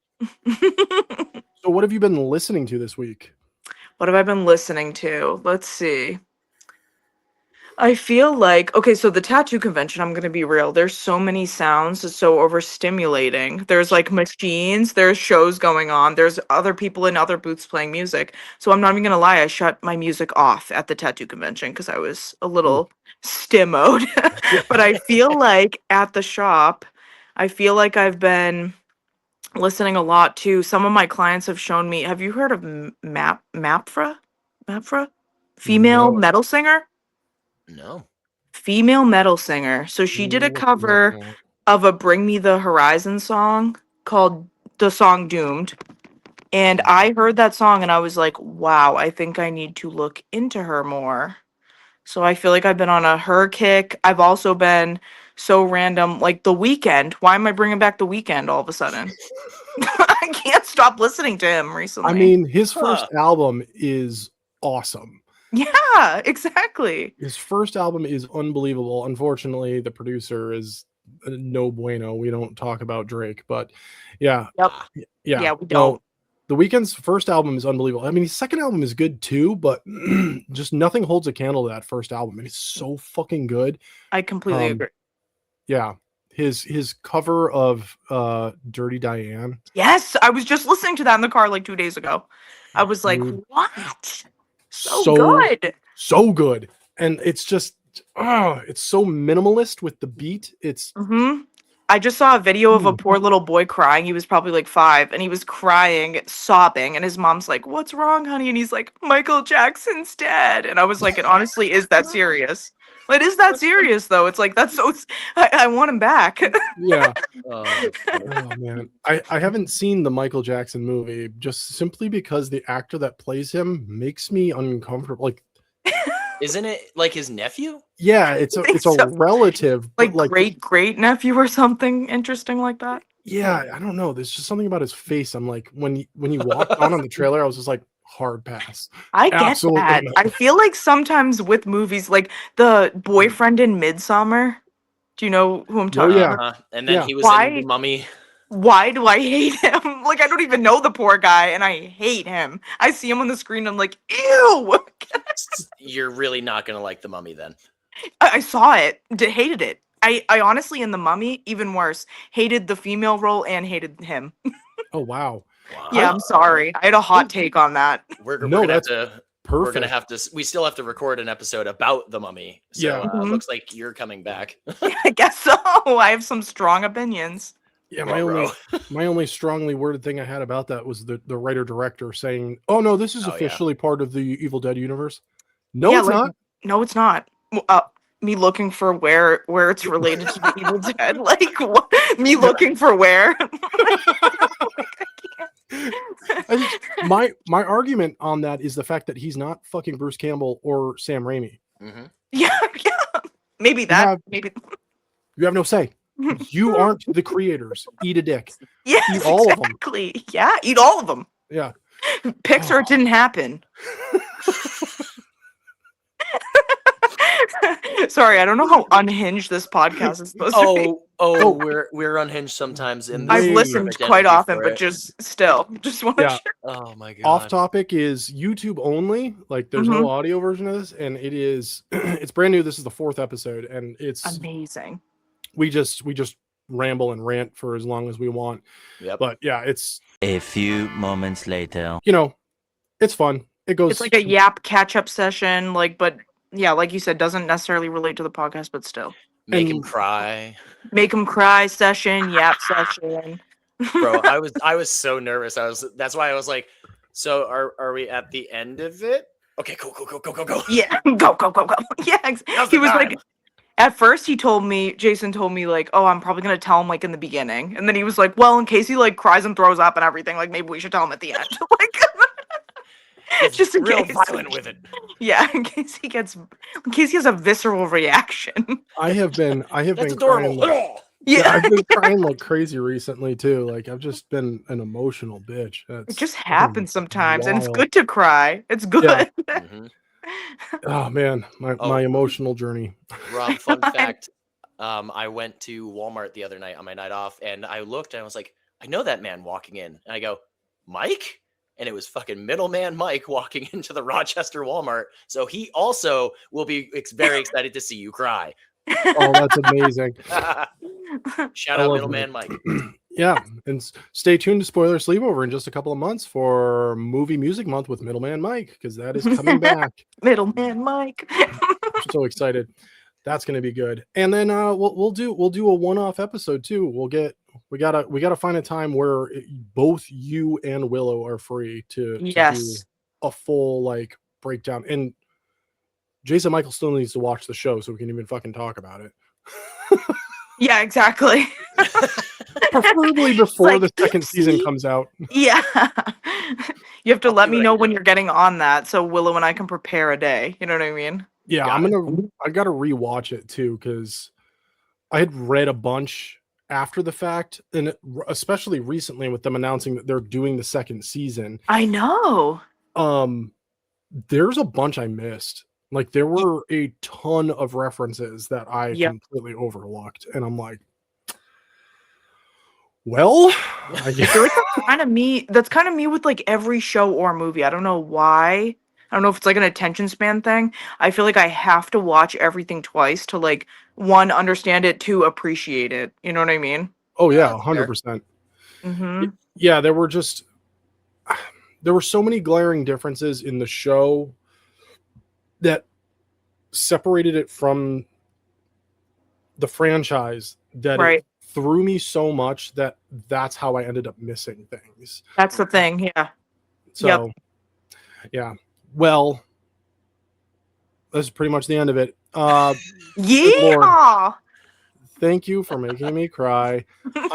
[SPEAKER 1] So what have you been listening to this week?
[SPEAKER 4] What have I been listening to? Let's see. I feel like, okay, so the tattoo convention, I'm going to be real. There's so many sounds. It's so overstimulating. There's like machines, there's shows going on, there's other people in other booths playing music. So I'm not even going to lie, I shut my music off at the tattoo convention because I was a little stimmoed. But I feel like at the shop, I feel like I've been listening a lot to, some of my clients have shown me, have you heard of Mapfra? Female
[SPEAKER 1] No.
[SPEAKER 4] metal singer?
[SPEAKER 2] No.
[SPEAKER 4] Female metal singer. So she did a cover of a Bring Me the Horizon song called the song Doomed. And I heard that song and I was like, wow, I think I need to look into her more. So I feel like I've been on a her kick. I've also been so random, like The Weeknd. Why am I bringing back The Weeknd all of a sudden? I can't stop listening to him recently.
[SPEAKER 1] I mean, his first album is awesome.
[SPEAKER 4] Yeah, exactly.
[SPEAKER 1] His first album is unbelievable. Unfortunately, the producer is no bueno. We don't talk about Drake, but yeah.
[SPEAKER 4] Yep.
[SPEAKER 1] Yeah.
[SPEAKER 4] Yeah, we don't.
[SPEAKER 1] The Weeknd's first album is unbelievable. I mean, his second album is good too, but just nothing holds a candle to that first album. And it's so fucking good.
[SPEAKER 4] I completely agree.
[SPEAKER 1] Yeah. His cover of Dirty Diane.
[SPEAKER 4] Yes, I was just listening to that in the car like 2 days ago. I was like,
[SPEAKER 1] Dude,
[SPEAKER 4] what? So good.
[SPEAKER 1] So good. And it's just it's so minimalist with the beat. It's
[SPEAKER 4] I just saw a video of a poor little boy crying. He was probably like 5, and he was crying, sobbing, and his mom's like, "What's wrong, honey?" And he's like, "Michael Jackson's dead." And I was like, "It honestly is that serious." It is that serious, though. It's like, that's so. I want him back.
[SPEAKER 1] Yeah.
[SPEAKER 2] Oh,
[SPEAKER 1] Oh man, I haven't seen the Michael Jackson movie just simply because the actor that plays him makes me uncomfortable. Like,
[SPEAKER 2] isn't it like his nephew?
[SPEAKER 1] yeah, it's
[SPEAKER 4] think
[SPEAKER 1] a
[SPEAKER 4] so.
[SPEAKER 1] relative, but
[SPEAKER 4] Like great nephew or something interesting like that.
[SPEAKER 1] yeah, I don't know. There's just something about his face. I'm like, when he walked on the trailer, I was just like, hard pass.
[SPEAKER 4] I get
[SPEAKER 1] Absolutely
[SPEAKER 4] that.
[SPEAKER 1] not.
[SPEAKER 4] I feel like sometimes with movies, like the boyfriend in Midsummer. Do you know who I'm talking
[SPEAKER 1] yeah.
[SPEAKER 4] about?
[SPEAKER 2] And then
[SPEAKER 1] Yeah.
[SPEAKER 2] he was
[SPEAKER 4] Why-
[SPEAKER 2] in The Mummy.
[SPEAKER 4] Why do I hate him? Like, I don't even know the poor guy, and I hate him. I see him on the screen, and I'm like, ew!
[SPEAKER 2] You're really not gonna like The Mummy then.
[SPEAKER 4] I saw it, hated it. I honestly, in The Mummy, even worse, hated the female role and hated him.
[SPEAKER 1] Oh wow.
[SPEAKER 2] Wow.
[SPEAKER 4] Yeah, I'm sorry. I had a hot take on that.
[SPEAKER 2] We're
[SPEAKER 1] No,
[SPEAKER 2] gonna have
[SPEAKER 1] that's
[SPEAKER 2] to.
[SPEAKER 1] Perfect.
[SPEAKER 2] We're gonna have to. We still have to record an episode about The Mummy. So
[SPEAKER 1] Yeah.
[SPEAKER 4] Mhm.
[SPEAKER 2] looks like you're coming back.
[SPEAKER 4] I guess so. I have some strong opinions.
[SPEAKER 1] Yeah,
[SPEAKER 2] Ruh-roh.
[SPEAKER 1] my only strongly worded thing I had about that was the writer director saying, "Oh no, this is
[SPEAKER 2] Oh, yeah.
[SPEAKER 1] officially part of the Evil Dead universe." No,
[SPEAKER 4] Yeah,
[SPEAKER 1] it's
[SPEAKER 4] like-
[SPEAKER 1] not.
[SPEAKER 4] No, it's not. Me looking for where it's related to the Evil Dead. Like, what? Me looking for where?
[SPEAKER 1] My argument on that is the fact that he's not fucking Bruce Campbell or Sam Raimi.
[SPEAKER 2] Mhm.
[SPEAKER 4] Yeah. Maybe that.
[SPEAKER 1] have-
[SPEAKER 4] Maybe.
[SPEAKER 1] You have no say. You aren't the creators. Eat a dick.
[SPEAKER 4] Yes,
[SPEAKER 1] Eat all of 'em.
[SPEAKER 4] exactly. Yeah, eat all of them.
[SPEAKER 1] Yeah.
[SPEAKER 4] Pixar didn't happen. Sorry, I don't know how unhinged this podcast is supposed to be.
[SPEAKER 2] Oh, we're unhinged sometimes. And
[SPEAKER 4] I've
[SPEAKER 1] Hey.
[SPEAKER 4] listened
[SPEAKER 2] Perfect
[SPEAKER 4] quite
[SPEAKER 2] energy
[SPEAKER 4] often,
[SPEAKER 2] for
[SPEAKER 4] but
[SPEAKER 2] it.
[SPEAKER 4] just want to
[SPEAKER 1] Yeah.
[SPEAKER 2] Oh my god.
[SPEAKER 1] Off topic is YouTube only. Like there's no audio version of this, and it is it's brand new. This is the 4th episode, and it's
[SPEAKER 4] amazing.
[SPEAKER 1] we just ramble and rant for as long as we want.
[SPEAKER 2] Yep.
[SPEAKER 1] But yeah, it's
[SPEAKER 3] A few moments later.
[SPEAKER 1] it's fun. It goes
[SPEAKER 4] It's like a yap catch-up session, but yeah, like you said, doesn't necessarily relate to the podcast, but still.
[SPEAKER 2] Make him
[SPEAKER 1] and-
[SPEAKER 2] cry.
[SPEAKER 4] Make them cry session, yap session.
[SPEAKER 2] Bro, I was so nervous. That's why I was like, so are we at the end of it? Okay, go.
[SPEAKER 4] Yeah, go. Yeah,
[SPEAKER 2] Now's
[SPEAKER 4] he
[SPEAKER 2] the
[SPEAKER 4] was
[SPEAKER 2] time.
[SPEAKER 4] like, at first Jason told me like, oh, I'm probably gonna tell him like in the beginning, and then he was like, well, in case he like cries and throws up and everything, like maybe we should tell him at the end. Like,
[SPEAKER 2] It's
[SPEAKER 4] just in
[SPEAKER 2] real
[SPEAKER 4] case.
[SPEAKER 2] violent with it.
[SPEAKER 4] Yeah, in case he has a visceral reaction.
[SPEAKER 1] I have been
[SPEAKER 2] That's
[SPEAKER 1] crying
[SPEAKER 2] adorable.
[SPEAKER 1] like,
[SPEAKER 4] Yeah,
[SPEAKER 1] I've been crying like crazy recently too. Like I've just been an emotional bitch.
[SPEAKER 4] it
[SPEAKER 1] That's
[SPEAKER 4] just
[SPEAKER 1] fucking
[SPEAKER 4] happens sometimes, and it's
[SPEAKER 1] wild.
[SPEAKER 4] good to cry. It's good.
[SPEAKER 1] Yeah.
[SPEAKER 2] Mhm.
[SPEAKER 1] Oh man, my
[SPEAKER 2] Oh.
[SPEAKER 1] emotional journey.
[SPEAKER 2] Rob, fun fact. I went to Walmart the other night on my night off, and I looked and I was like, I know that man walking in. And I go, Mike? And it was fucking middleman Mike walking into the Rochester Walmart. So he also will be very excited to see you cry.
[SPEAKER 1] Oh, that's amazing.
[SPEAKER 2] Shout
[SPEAKER 1] I
[SPEAKER 2] out
[SPEAKER 1] love
[SPEAKER 2] middleman Mike.
[SPEAKER 1] Yeah, and stay tuned to Spoiler Sleepover in just a couple of months for Movie Music Month with Middleman Mike, because that is coming back.
[SPEAKER 4] Middleman Mike.
[SPEAKER 1] I'm so excited. That's going to be good. And then we'll do a one-off episode too. We gotta find a time where both you and Willow are free to do
[SPEAKER 4] Yes.
[SPEAKER 1] a full like breakdown. And Jason Michael still needs to watch the show so we can even fucking talk about it.
[SPEAKER 4] Yeah, exactly.
[SPEAKER 1] Preferably before
[SPEAKER 4] like,
[SPEAKER 1] the second season
[SPEAKER 4] see?
[SPEAKER 1] comes out.
[SPEAKER 4] Yeah. You have to
[SPEAKER 2] I'll
[SPEAKER 4] let
[SPEAKER 2] see
[SPEAKER 4] me
[SPEAKER 2] what I
[SPEAKER 4] know
[SPEAKER 2] can
[SPEAKER 4] when
[SPEAKER 2] do.
[SPEAKER 4] you're getting on that so Willow and I can prepare a day. You know what I mean?
[SPEAKER 1] Yeah,
[SPEAKER 2] Got
[SPEAKER 1] I gotta rewatch it too, because I had read a bunch after the fact, and especially recently with them announcing that they're doing the second season.
[SPEAKER 4] I know.
[SPEAKER 1] There's a bunch I missed. Like there were a ton of references that I
[SPEAKER 4] Yep.
[SPEAKER 1] completely overlooked, and I'm like, Well, I
[SPEAKER 4] I feel like that's kind of me. That's kind of me with like every show or movie. I don't know why. I don't know if it's like an attention span thing. I feel like I have to watch everything twice to like one understand it, two appreciate it. You know what I mean?
[SPEAKER 1] oh yeah,
[SPEAKER 2] That's fair.
[SPEAKER 1] 100%.
[SPEAKER 4] Mm-hmm.
[SPEAKER 1] Yeah, there were so many glaring differences in the show that separated it from the franchise that
[SPEAKER 4] Right.
[SPEAKER 1] it threw me so much that that's how I ended up missing things.
[SPEAKER 4] That's the thing. Yeah.
[SPEAKER 1] So, yeah. Well, that's pretty much the end of it. Good Lord.
[SPEAKER 4] Yeah.
[SPEAKER 1] Thank you for making me cry.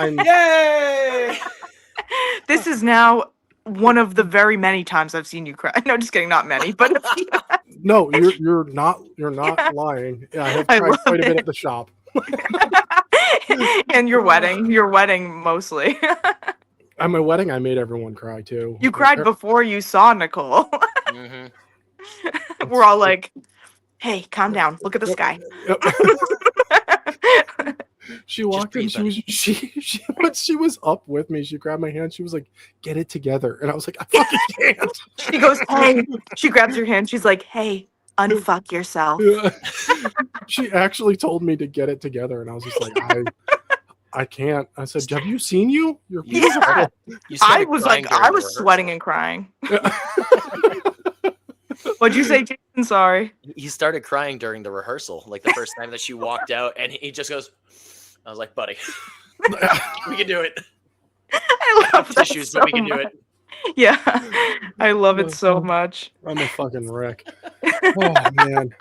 [SPEAKER 2] Yay!
[SPEAKER 4] This is now one of the very many times I've seen you cry. No, just kidding. Not many, but
[SPEAKER 1] No, you're not lying. Yeah, I have
[SPEAKER 4] I
[SPEAKER 1] cried
[SPEAKER 4] love
[SPEAKER 1] quite a bit
[SPEAKER 4] it.
[SPEAKER 1] at the shop.
[SPEAKER 4] And your wedding mostly.
[SPEAKER 1] At my wedding, I made everyone cry too.
[SPEAKER 4] You cried before you saw Nicole.
[SPEAKER 2] Mhm.
[SPEAKER 4] We're all like, "Hey, calm down. Look at the sky."
[SPEAKER 1] She walked in. She was up with me. She grabbed my hand. She was like, "Get it together," and I was like, "I fucking can't."
[SPEAKER 4] She goes, "Hey." She grabs your hand. She's like, "Hey, unfuck yourself."
[SPEAKER 1] She actually told me to get it together, and I was just like, I can't. I said, "Have you seen you? You're
[SPEAKER 2] You
[SPEAKER 1] beautiful."
[SPEAKER 2] started- you
[SPEAKER 4] I
[SPEAKER 2] started
[SPEAKER 4] was
[SPEAKER 2] crying
[SPEAKER 4] like,
[SPEAKER 2] during
[SPEAKER 4] I
[SPEAKER 2] the
[SPEAKER 4] was
[SPEAKER 2] rehearsal.
[SPEAKER 4] sweating and crying. What'd you say, Jason? Sorry.
[SPEAKER 2] He started crying during the rehearsal, like the first time that she walked out, and he just goes, I was like, buddy, we can do it.
[SPEAKER 4] I love that
[SPEAKER 2] Tissues,
[SPEAKER 4] so
[SPEAKER 2] but we can do
[SPEAKER 4] much.
[SPEAKER 2] it.
[SPEAKER 4] Yeah, I love it so much.
[SPEAKER 1] I'm a fucking wreck. Oh man.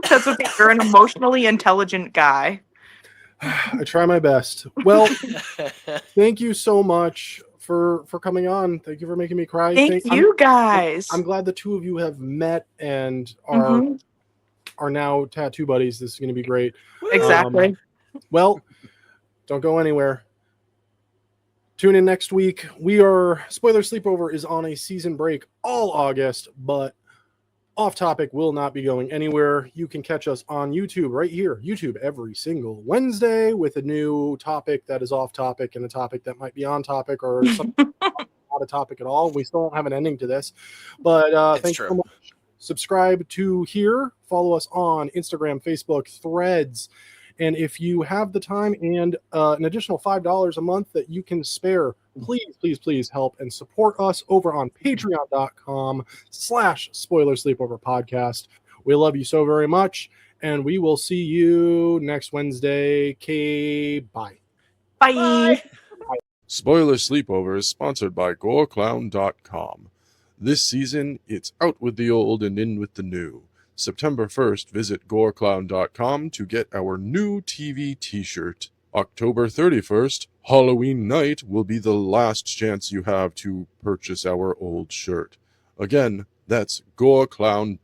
[SPEAKER 4] That's okay. You're an emotionally intelligent guy.
[SPEAKER 1] I try my best. Well, thank you so much for coming on. Thank you for making me cry.
[SPEAKER 4] Thank you guys.
[SPEAKER 1] I'm glad the two of you have met and are now tattoo buddies. This is going to be great.
[SPEAKER 4] Exactly.
[SPEAKER 1] Well, don't go anywhere. Tune in next week. Spoiler Sleepover is on a season break all August, but Off Topic will not be going anywhere. You can catch us on YouTube right here. YouTube every single Wednesday with a new topic that is off topic and a topic that might be on topic or something not a topic at all. We still don't have an ending to this, but thank you so much. Subscribe to here. Follow us on Instagram, Facebook, Threads. And if you have the time and an additional $5 a month that you can spare, please help and support us over on patreon.com/Spoiler Sleepover Podcast. We love you so very much, and we will see you next Wednesday. Okay, bye.
[SPEAKER 4] Bye.
[SPEAKER 5] Spoiler Sleepover is sponsored by GoreClown.com. This season, it's out with the old and in with the new. September 1st, visit GoreClown.com to get our new TV t-shirt. October 31st, Halloween night, will be the last chance you have to purchase our old shirt. Again, that's GoreClown.com.